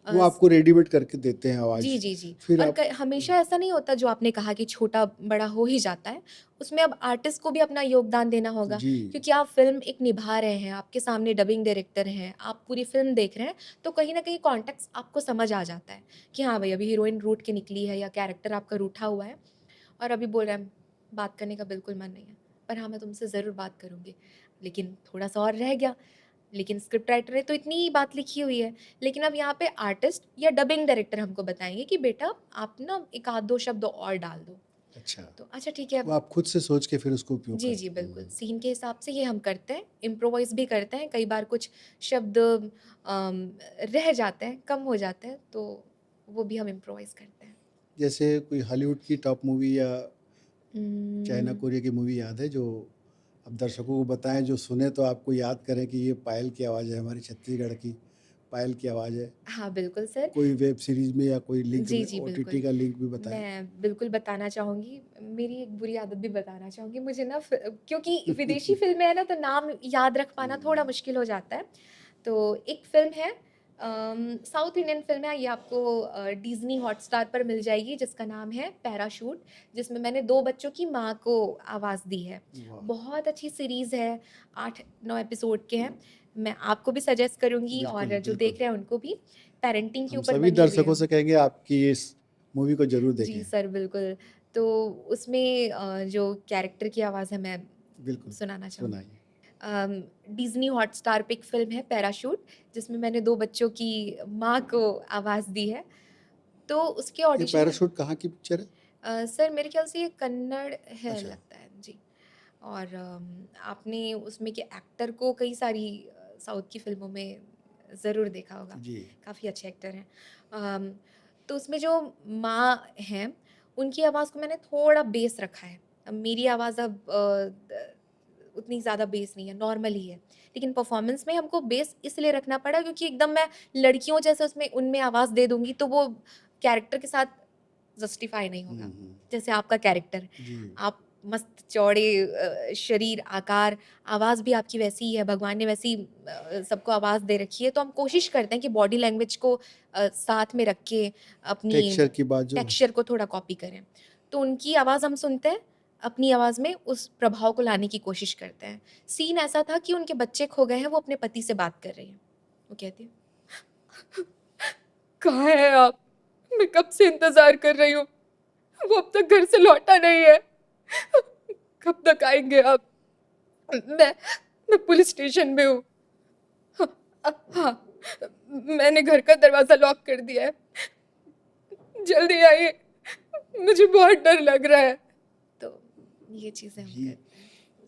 वो
स
आपको रेडीमेड करके देते हैं
जी,
आवाज़,
जी, जी।
फिर
और
आप
क हमेशा ऐसा नहीं होता जो आपने कहा कि छोटा-बड़ा हो ही जाता है। उसमें अब आर्टिस्ट को भी अपना योगदान देना होगा,
जी,
क्योंकि आप फ़िल्म एक निभा रहे हैं, आपके सामने डबिंग डायरेक्टर हैं, आप पूरी फ़िल्म देख रहे हैं, तो कहीं न कहीं कॉन्टेक्स्ट आपको समझ आ जाता है कि हाँ भई, अभी हीरोइन रूठ के निकली है या कैरेक्टर आपका रूठा हुआ है, और अभी बोल रहा है, बात करने का बिल्कुल मन नहीं है, पर हाँ, मैं तुमसे ज़रूर बात करूँगी। लेकिन थोड़ा-सा और रह गया, लेकिन स्क्रिप्ट राइटर ने तो इतनी ही बात लिखी हुई है। लेकिन अब यहाँ पे आर्टिस्ट या डबिंग डायरेक्टर हमको बताएँगे कि बेटा आप ना 1 आध 2 शब्द और डाल दो।
अच्छा,
तो अच्छा ठीक है।
वो आप खुद से सोच के फिर उसको उपयोग
जी, जी,
करते
बिल्कुल।
हैं।
सीन के हिसाब से ये हम करते हैं, इम्प्रोवाइज़ भी करते हैं। कई बार कुछ शब्द रह जाते हैं, कम हो जाते हैं, तो वो भी हम इम्प्रोवाइज़ करते हैं।
जैसे कोई हॉलीवुड की टॉप मूवी या चाइना,
उम,
कोरिया की मूवी याद है जो अब दर्शकों को बताएँ, जो सुने तो आपको याद करें कि ये पायल की आवाज़ है, हमारी छत्तीसगढ़ की पायल की आवाज़ है?
हाँ, बिल्कुल सर।
कोई वेब सीरीज़ में या कोई लिंक
जी,
में,
जी,
ओटीटी
बिल्कुल।
का लिंक भी बताएँ?
मैं बिल्कुल बताना चाहूँगी, मेरी एक बुरी आदत भी बताना चाहूँगी। मुझे ना क्योंकि विदेशी फ़िल्में हैं ना, तो नाम याद रख पाना थोड़ा मुश्किल हो जाता है। तो एक फ़िल्म है, साउथ इंडियन फ़िल्म है, ये आपको डिज़नी हॉटस्टार पर मिल जाएगी, जिसका नाम है पैराशूट, जिसमें मैंने 2 बच्चों की माँ को आवाज़ दी है।
वाह!
बहुत अच्छी सीरीज़ है, 8-9 एपिसोड के हैं। मैं आपको भी सजेस्ट करूँगी,
बिल्कुल,
और जो
बिल्कुल।
देख रहे हैं उनको भी। पेरेंटिंग के
हम
ऊपर
सभी
बनी हुई
दर्शकों
है।
से कहेंगे आपकी इस मूवी को ज़रूर
जी
देखें।
सर, बिल्कुल। तो उसमें जो कैरेक्टर की आवाज़ है मैं
बिल्कुल,
सुनाना चाहूँगी।
सुनाइए।
डिज़नी हॉटस्टार पे एक फ़िल्म है पैराशूट, जिसमें मैंने 2 बच्चों की माँ को आवाज़ दी है। तो उसके
ये
ऑडिशन में
पैराशूट कहाँ की पिक्चर है?
सर मेरे ख़्याल से ये कन्नड़ है
अच्छा,
लगता है। जी। और आपने उसमें के एक्टर को कई सारी साउथ की फ़िल्मों में ज़रूर देखा होगा।
जी।
काफ़ी अच्छे एक्टर हैं। अम, तो उसमें जो माँ हैं, उनकी आवाज़ को मैंने थोड़ा बेस रखा है। अब मेरी आवाज़ अब उतनी ज़्यादा बेस नहीं है, नॉर्मल ही है। लेकिन परफ़ॉर्मेंस में हमको बेस इसलिए रखना पड़ा क्योंकि एकदम मैं लड़कियों जैसे उसमें उनमें आवाज़ दे दूँगी तो वो कैरेक्टर के साथ जस्टिफ़ाई नहीं
हुँ,
होगा।
हुँ।
जैसे आपका कैरेक्टर,
जी।
आप मस्त चौड़े शरीर, आकार, आवाज़ भी आपकी वैसी ही है, भगवान ने वैसी सबको आवाज़ दे रखी है, तो हम कोशिश करते हैं कि बॉडी लैंग्वेज को साथ में रख के अपनी
टेक्सचर की बात जो
टेक्सचर को थोड़ा कॉपी करें। तो उनकी आवाज़ हम सुनते हैं, अपनी आवाज़ में उस प्रभाव को लाने की कोशिश करते हैं। सीन ऐसा था कि उनके बच्चे खो गए हैं, वो अपने पति से बात कर रही हैं। वो कहती है, "कहाँ हैं आप? मैं कब से इंतज़ार कर रही हूँ। वो अब तक घर से लौटा नहीं है। कब तक आएँगे आप? मैं मैं पुलिस स्टेशन में हूँ। हाँ, मैंने घर का दरवाज़ा लॉक कर दिया है। जल्दी आइए, मुझे बहुत डर लग रहा है।" तो ये चीज़ें हम
जी,
करते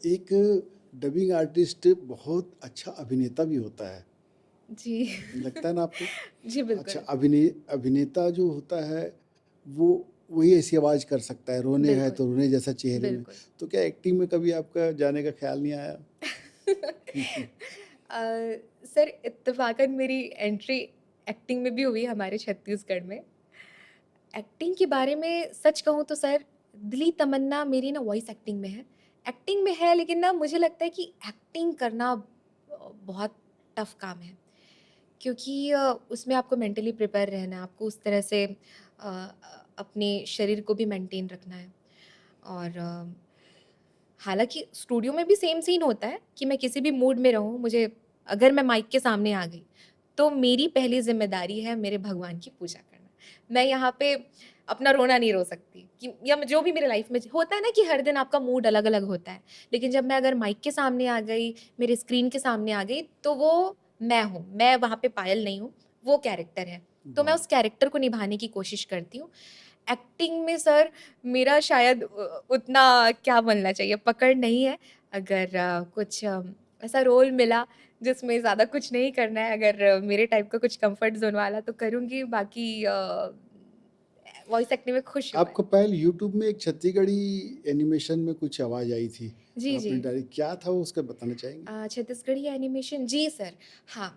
हैं।
एक डबिंग आर्टिस्ट बहुत अच्छा अभिनेता भी होता है,
जी।
लगता है ना आपको?
जी,
अच्छा,
बिल्कुल।
अभिनेता जो होता है, वो वही ऐसी आवाज़ कर सकता है, रोने है
बिल्कुल,
तो रोने जैसा चेहरे में।
बिल्कुल।
तो क्या एक्टिंग में कभी आपका जाने का ख़्याल नहीं आया?
अ, सर इत्तेफ़ाकन मेरी एंट्री एक्टिंग में भी हुई हमारे छत्तीसगढ़ में। एक्टिंग के बारे में सच कहूँ तो सर दिली तमन्ना मेरी ना वॉइस एक्टिंग में है। एक्टिंग में है लेकिन ना मुझे लगता है कि एक्टिंग करना बहुत टफ़ काम है। क्योंकि उसमें आपको मेंटली प्रिपेयर रहना है, आपको उस तरह से अपने शरीर को भी मेंटेन रखना है। और हालाँकि स्टूडियो में भी सेम सीन होता है कि मैं किसी भी मूड में रहूँ, मुझे अगर मैं माइक के सामने आ गई, तो मेरी पहली ज़िम्मेदारी है मेरे भगवान की पूजा करना। मैं यहाँ पे अपना रोना नहीं रो सकती कि या जो भी मेरे लाइफ़ में होता है ना कि हर दिन आपका मूड अलग-अलग होता है। लेकिन जब मैं अगर माइक के सामने आ गई, मेरे स्क्रीन के सामने आ गई, तो वो मैं हूँ। मैं वहाँ पे पायल नहीं हूँ, वो कैरेक्टर है। तो मैं
वाह!
उस कैरेक्टर को निभाने की कोशिश करती हूँ। एक्टिंग में सर मेरा शायद उतना क्या बोलना चाहिए पकड़ नहीं है। अगर कुछ ऐसा रोल मिला जिसमें ज़्यादा कुछ नहीं करना है, अगर मेरे टाइप का कुछ कम्फर्ट ज़ोन वाला तो करूँगी, बाकी वॉइस एक्टिंग में खुश हूँ मैं।
आपको पहले यूट्यूब में एक छत्तीसगढ़ी एनिमेशन में कुछ आवाज़ आई थी,
जी, जी।
आपने डाली, क्या था वो उसका बताना चाहेंगे?
छत्तीसगढ़ी एनिमेशन जी सर, हाँ।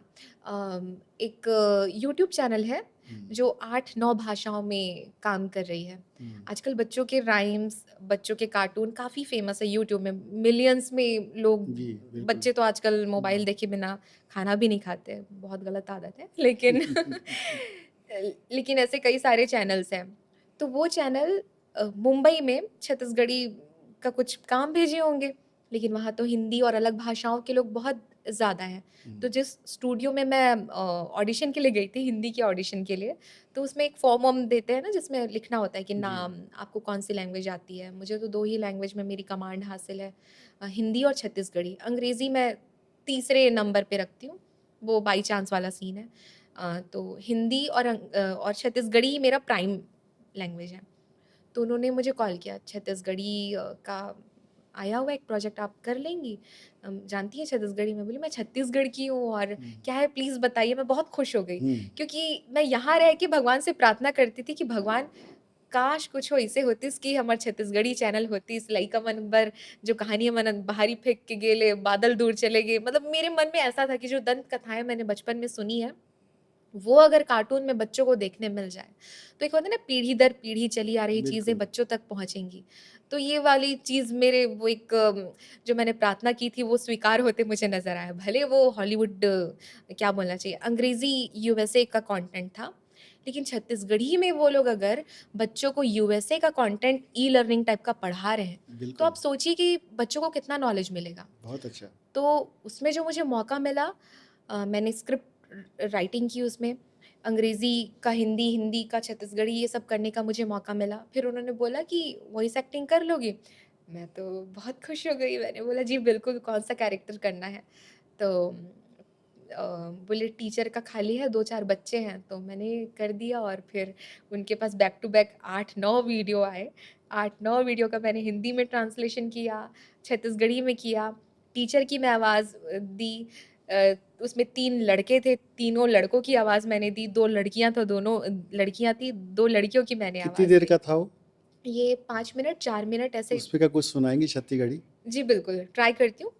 एक यूट्यूब चैनल है
हुँ,
जो 8-9 भाषाओं में काम कर रही है।
हुँ।
आजकल बच्चों के राइम्स, बच्चों के कार्टून काफ़ी फ़ेमस है यूट्यूब में। मिलियंस में लोग
जी, बिल्कुल।
बच्चे तो आजकल मोबाइल देखे बिना खाना भी नहीं खाते, बहुत गलत आदत है। लेकिन लेकिन ऐसे कई सारे चैनल्स हैं। तो वो चैनल मुंबई में छत्तीसगढ़ी का कुछ काम भेजे होंगे। लेकिन वहाँ तो हिंदी और अलग भाषाओं के लोग बहुत ज़्यादा हैं। तो
हुँ,
जिस स्टूडियो में मैं ऑडिशन के लिए गई थी, हिंदी के ऑडिशन के लिए, तो उसमें एक फॉर्म वॉर्म देते हैं ना जिसमें लिखना होता है कि
जी।
नाम, आपको कौन-सी लैंग्वेज आती है। मुझे तो 2 ही लैंग्वेज में मेरी कमांड हासिल है, हिंदी और छत्तीसगढ़ी। अंग्रेज़ी मैं तीसरे नंबर पे रखती हूँ, वो बाई चांस वाला सीन है। तो हिंदी और छत्तीसगढ़ी ही मेरा प्राइम लैंग्वेज है। तो उन्होंने मुझे कॉल किया, छत्तीसगढ़ी का आया हुआ है एक प्रोजेक्ट, आप कर लेंगी? जानती हैं छत्तीसगढ़ी? मैं बोली मैं छत्तीसगढ़ की हूँ और
हुँ,
क्या है प्लीज़ बताइए। मैं बहुत खुश हो गई
हुँ,
क्योंकि मैं यहाँ रह के भगवान से प्रार्थना करती थी कि भगवान काश कुछ ऐसे होतिस कि हमार छत्तीसगढ़ी चैनल होतिस, लइका मन बर जो कहानियाँ मन बाहरी फेंक के गेले, बादल दूर चले गए। मतलब मेरे मन में ऐसा था कि जो दंत कथाएँ मैंने बचपन में सुनी है, वो अगर कार्टून में बच्चों को देखने मिल जाए, तो एक होता है ना पीढ़ी दर पीढ़ी चली आ रही चीज़ें
बिल्कुल।
बच्चों तक पहुँचेंगी। तो ये वाली चीज़ मेरे वो एक जो मैंने प्रार्थना की थी वो स्वीकार होते मुझे नज़र आया। भले वो हॉलीवुड क्या बोलना चाहिए अंग्रेज़ी यूएसए का कंटेंट था, लेकिन छत्तीसगढ़ी में वो लोग अगर बच्चों को यूएसए का कंटेंट ई-लर्निंग टाइप का पढ़ा रहे हैं, तो
बिल्कुल,
आप सोचिए कि बच्चों को कितना नॉलेज मिलेगा।
बहुत अच्छा।
तो उसमें जो मुझे मौका मिला मैंने स्क्रिप्ट राइटिंग की उसमें, अंग्रेज़ी का हिंदी, हिंदी का छत्तीसगढ़ी ये सब करने का मुझे मौका मिला। फिर उन्होंने बोला कि वॉइस एक्टिंग कर लोगी? मैं तो बहुत खुश हो गई, मैंने बोला जी बिल्कुल, कौन-सा कैरेक्टर करना है? तो बोले टीचर का खाली है, 2-4 बच्चे हैं, तो मैंने कर दिया और फिर उनके पास बैक टू बैक 8-9 वीडियो आए। 8-9 वीडियो का मैंने हिंदी में ट्रांसलेशन किया, छत्तीसगढ़ी में किया, टीचर की मैं आवाज़ दी। उसमें 3 लड़के थे, तीनों लड़कों की आवाज़ मैंने दी, 2 लड़कियाँ तो दोनों लड़कियाँ थी, 2 लड़कियों की मैंने
कितनी
आवाज़
देर
दी।
का था वो?
ये 5 मिनट, 4 मिनट ऐसे।
उस पे का कुछ सुनाएंगी छत्तीसगढ़ी?
जी बिल्कुल, ट्राई करती हूँ।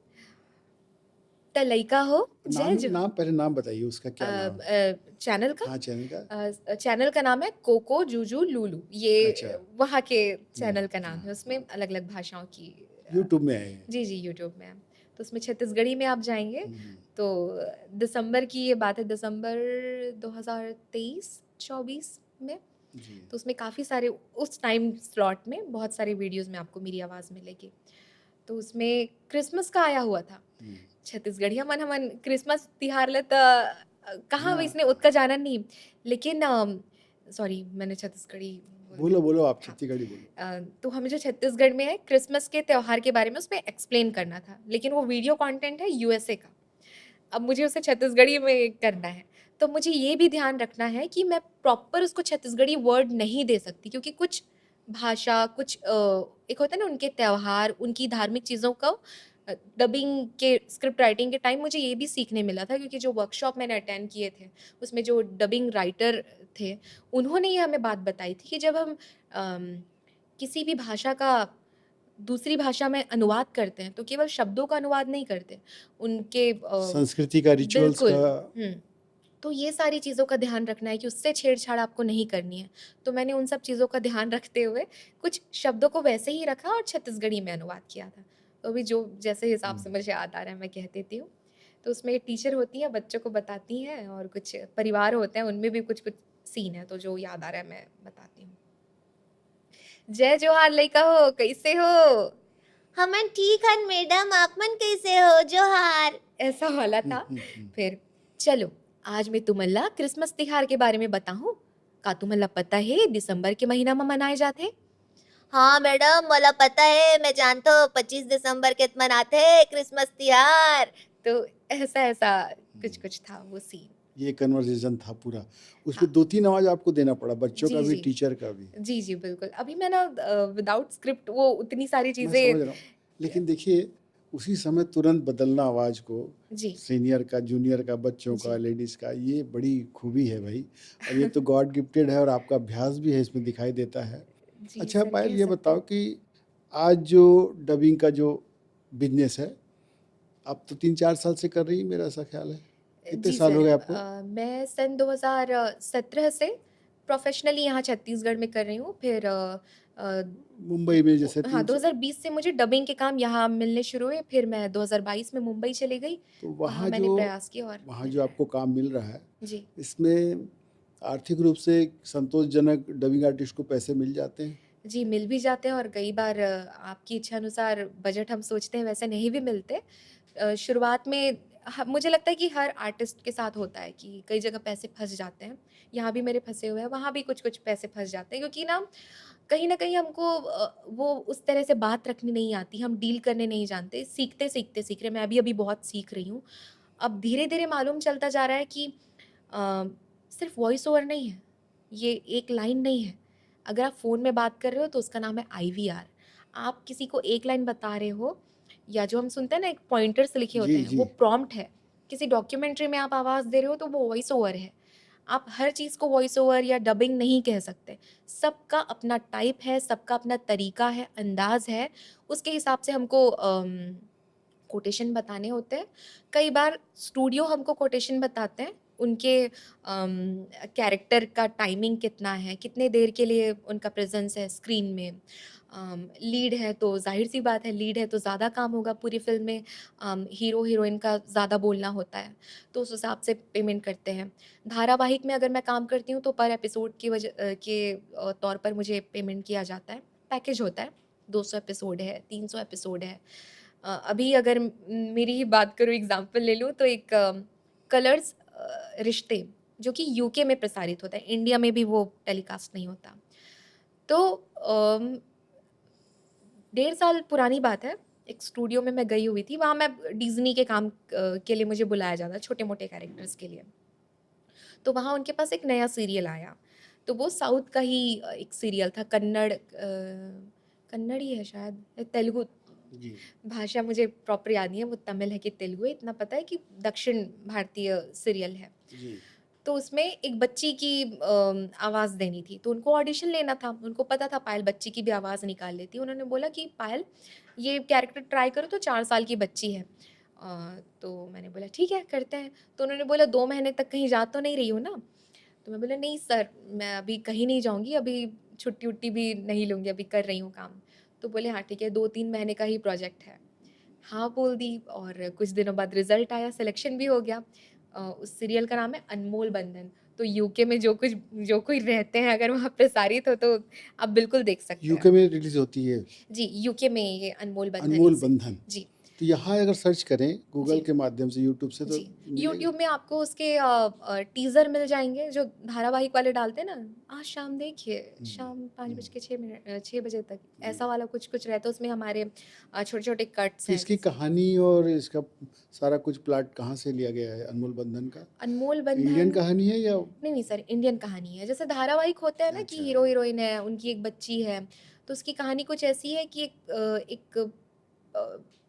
"त लइका हो,
नाम
जय जो"
नाम पहले नाम बताइए, उसका क्या नाम है?
चैनल का?
हाँ, चैनल का।
चैनल का नाम है कोको जूजू लूलू। ये
अच्छा।
वहाँ के
नहीं,
चैनल का नाम
हाँ,
है। उसमें
हाँ।
अलग-अलग भाषाओं की
यूट्यूब में आए हैं।
जी, जी, यूट्यूब में है। तो उसमें छत्तीसगढ़ी में आप जाएँगे
हम्म,
तो दिसंबर की ये बात है, दिसंबर 2023-24 में।
जी।
तो उसमें काफ़ी सारे उस टाइम स्लॉट में बहुत सारे वीडियोज़ में आपको मेरी आवाज़ मिलेगी। तो उसमें क्रिसमस का आया हुआ था।
हम्म,
छत्तीसगढ़िया मन हमन क्रिसमस तिहार ल त कहाँ
हाँ,
वइसने ओतका जानन नहीं। लेकिन सॉरी, मैंने छत्तीसगढ़ी बोल दी।
बोलो बोलो, आप
हाँ।
छत्तीसगढ़ी बोलो।
तो हमें जो छत्तीसगढ़ में है क्रिसमस के त्योहार के बारे में उसमें एक्सप्लेन करना था, लेकिन वो वीडियो कंटेंट है यूएसए का। अब मुझे उसे छत्तीसगढ़ी में करना है, तो मुझे ये भी ध्यान रखना है कि मैं प्रॉपर उसको छत्तीसगढ़ी वर्ड नहीं दे सकती, क्योंकि कुछ भाषा, कुछ एक होता है ना उनके त्योहार, उनकी धार्मिक चीज़ों का डबिंग के स्क्रिप्ट राइटिंग के टाइम मुझे ये भी सीखने मिला था, क्योंकि जो वर्कशॉप मैंने अटेंड किए थे, उसमें जो डबिंग राइटर थे, उन्होंने ये हमें बात बताई थी कि जब हम किसी भी भाषा का दूसरी भाषा में अनुवाद करते हैं, तो केवल शब्दों का अनुवाद नहीं करते, उनके
संस्कृति का, रिचुअल्स
बिल्कुल।
का।
हुँ। तो ये सारी चीज़ों का ध्यान रखना है कि उससे छेड़छाड़ आपको नहीं करनी है। तो मैंने उन सब चीज़ों का ध्यान रखते हुए कुछ शब्दों को वैसे ही रखा और छत्तीसगढ़ी में अनुवाद किया था। तो अभी जो जैसे हिसाब से मुझे याद आ रहा है मैं कह देती हूँ। तो उसमें एक टीचर होती हैं, बच्चों को बताती हैं और कुछ परिवार होते हैं, उनमें भी कुछ-कुछ सीन है, तो जो याद आ रहा है मैं बताती हूँ। जय जोहार लइका हो, कइसे हो?
हमन ठीक हन मैडम, आप मन कैसे हो? जोहार।
ऐसा वाला था। फिर चलो, आज मैं तुमन ला क्रिसमस तिहार के बारे में बताहूँ। का तुमन ला पता है दिसंबर के महीना में मनाए जाथे?
हाँ मैडम, मोला पता है, मैं जानता हूँ 25 दिसंबर के मनाते हैं क्रिसमस त्योहार।
तो ऐसा-ऐसा कुछ-कुछ था वो सीन।
ये कन्वर्सेशन था पूरा।
हाँ।
उसमें 2-3 आवाज़ आपको देना पड़ा, बच्चों का
जी,
भी,
जी।
टीचर का भी।
जी, जी, बिल्कुल। अभी मैं ना विदाउट स्क्रिप्ट वो उतनी सारी
मैं
चीज़ें।
समझ रहा हूँ। लेकिन देखिए, उसी समय तुरंत बदलना आवाज़ को,
जी,
सीनियर का, जूनियर का, बच्चों का,
जी।
लेडीज़ का, ये बड़ी खूबी है भई। और ये तो गॉड गिफ्टेड है और आपका अभ्यास भी है, इसमें दिखाई देता है।
जी,
अच्छा
सर
पायल,
कह
ये
सकते
बताओ
हैं।
कि आज जो डबिंग का जो बिज़नेस है, आप तो 3-4 साल से कर रही हैं, मेरा ऐसा ख़्याल है। कितने
जी
साल हो
सर,
गए आपको?
मैं सन 2017 से प्रोफ़ेशनली यहाँ छत्तीसगढ़ में कर रही हूँ। फिर
मुंबई में जैसे
हाँ,
3 स
2020 से मुझे डबिंग के काम यहाँ मिलने शुरू हुए, फिर मैं 2022 में मुंबई चली गई,
तो
वहाँ मैंने प्रयास किया और
वहाँ
मिल
जो
रहा है।
आपको काम मिल रहा है,
जी।
इसमें आर्थिक रूप से संतोषजनक डबिंग आर्टिस्ट को पैसे मिल जाते हैं?
जी, मिल भी जाते हैं और कई बार आपकी इच्छा अनुसार बजट हम सोचते हैं वैसे नहीं भी मिलते। शुरुआत में मुझे लगता है कि हर आर्टिस्ट के साथ होता है कि कई जगह पैसे फँस जाते हैं। यहाँ भी मेरे फँसे हुए हैं, वहाँ भी कुछ-कुछ पैसे फँस जाते हैं, क्योंकि ना कहीं न कहीं हमको वो उस तरह से बात रखनी नहीं आती, हम डील करने नहीं जानते। सीखते-सीखते सीख रहे हैं, मैं भी अभी बहुत सीख रही हूँ। अब धीरे-धीरे मालूम चलता जा रहा है कि अ, सिर्फ़ वॉइस ओवर नहीं है, ये एक लाइन नहीं है। अगर आप फ़ोन में बात कर रहे हो तो उसका नाम है आईवीआर। आप किसी को एक लाइन बता रहे हो, या जो हम सुनते हैं ना एक पॉइंटर्स लिखे होते
जी,
हैं,
जी।
वो प्रॉम्प्ट है। किसी डॉक्यूमेंट्री में आप आवाज़ दे रहे हो तो वो वॉइस ओवर है। आप हर चीज़ को वॉइस ओवर या डबिंग नहीं कह सकते। सबका अपना टाइप है, सबका अपना तरीका है, अंदाज़ है, उसके हिसाब से हमको कोटेशन बताने होते हैं। कई बार स्टूडियो हमको कोटेशन बताते हैं, उनके कैरेक्टर का टाइमिंग कितना है, कितने देर के लिए उनका प्रेज़ेंस है स्क्रीन में। लीड है तो ज़ाहिर-सी बात है, लीड है तो ज़्यादा काम होगा पूरी फ़िल्म में। हीरो-हीरोइन का ज़्यादा बोलना होता है, तो उस हिसाब से पेमेंट करते हैं। धारावाहिक में अगर मैं काम करती हूँ तो पर एपिसोड के तौर पर मुझे पेमेंट किया जाता है। पैकेज होता है, 200 एपिसोड है, 300 एपिसोड है। अभी अगर मेरी ही बात करूँ, एग्ज़ाम्पल ले लूँ तो एक कलर्स रिश्ते जो कि यूके में प्रसारित होता है, इंडिया में भी वो टेलीकास्ट नहीं होता। तो 1.5 साल पुरानी बात है, एक स्टूडियो में मैं गई हुई थी, वहाँ मैं डिज़्नी के काम के लिए मुझे बुलाया जाता है, छोटे-मोटे कैरेक्टर्स के लिए। तो वहाँ उनके पास एक नया सीरियल आया, तो वो साउथ का ही एक सीरियल था, कन्नड़ ही है शायद, तेलुगु
जी
भाषा मुझे प्रॉपर याद नहीं है, वो तमिल है कि तेलुगु है, इतना पता है कि दक्षिण भारतीय सीरियल है।
जी
तो उसमें एक बच्ची की आवाज़ देनी थी, तो उनको ऑडिशन लेना था, उनको पता था पायल बच्ची की भी आवाज़ निकाल लेती है। उन्होंने बोला कि पायल ये कैरेक्टर ट्राई करो, तो 4 साल की बच्ची है। तो मैंने बोला ठीक है करते हैं। तो उन्होंने बोला 2 महीने तक कहीं जा तो नहीं रही हो ना? तो मैं बोला नहीं सर, मैं अभी कहीं नहीं जाऊँगी, अभी छुट्टी-वुट्टी भी नहीं लूँगी, अभी कर रही हूँ काम। तो बोले हाँ ठीक है, 2-3 महीने का ही प्रोजेक्ट है। हाँ बोल दी और कुछ दिनों बाद रिज़ल्ट आया, सिलेक्शन भी हो गया। उस सीरियल का नाम है अनमोल बंधन। तो यूके में जो कोई रहते हैं अगर वहाँ प्रसारित हो तो आप बिल्कुल देख सकते हैं।
यूके में रिलीज होती है
जी, यूके में ये अनमोल बंधन
अनमोल
इसे
बंधन।
जी,
तो यहाँ अगर सर्च करें गूगल
जी।
के माध्यम से, यूट्यूब से, तो
जी,
मिलेगा।
यूट्यूब में आपको उसके टीज़र मिल जाएँगे जो धारावाहिक वाले डालते हैं ना, आज शाम देखिए, शाम 6 बजे तक, ऐसा वाला कुछ-कुछ रहता है, उसमें हमारे छोटे-छोटे कट्स
तो
हैं
इसकी
जैसे
कहानी और इसका सारा कुछ प्लॉट कहाँ से लिया गया है अनमोल बंधन का?
अनमोल
इंडियन
बंधन।
कहानी है या?
नहीं, नहीं सर, इंडियन कहानी है। जैसे धारावाहिक होता है ना कि
अच्छा।
हीरो-हीरोइन है, उनकी एक बच्ची है, तो उसकी कहानी कुछ ऐसी है कि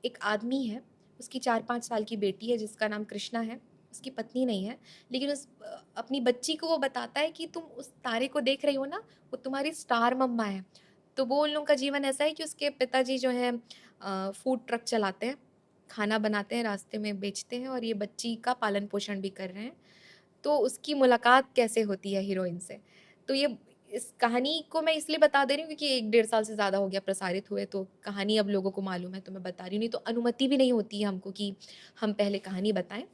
एक आदमी है, उसकी 4-5 साल की बेटी है जिसका नाम कृष्णा है, उसकी पत्नी नहीं है, लेकिन अपनी बच्ची को वो बताता है कि तुम उस तारे को देख रही हो ना, वो तुम्हारी स्टार मम्मा है। तो वो उन लोगों का जीवन ऐसा है कि उसके पिताजी जो हैं फूड ट्रक चलाते हैं, खाना बनाते हैं, रास्ते में बेचते हैं और ये बच्ची का पालन-पोषण भी कर रहे हैं। तो उसकी मुलाकात कैसे होती है हीरोइन से। तो ये इस कहानी को मैं इसलिए बता दे रही हूँ क्योंकि 1 साल से ज़्यादा हो गया प्रसारित हुए, तो कहानी अब लोगों को मालूम है तो मैं बता रही हूँ, नहीं तो अनुमति भी नहीं होती है हमको कि हम पहले कहानी बताएँ।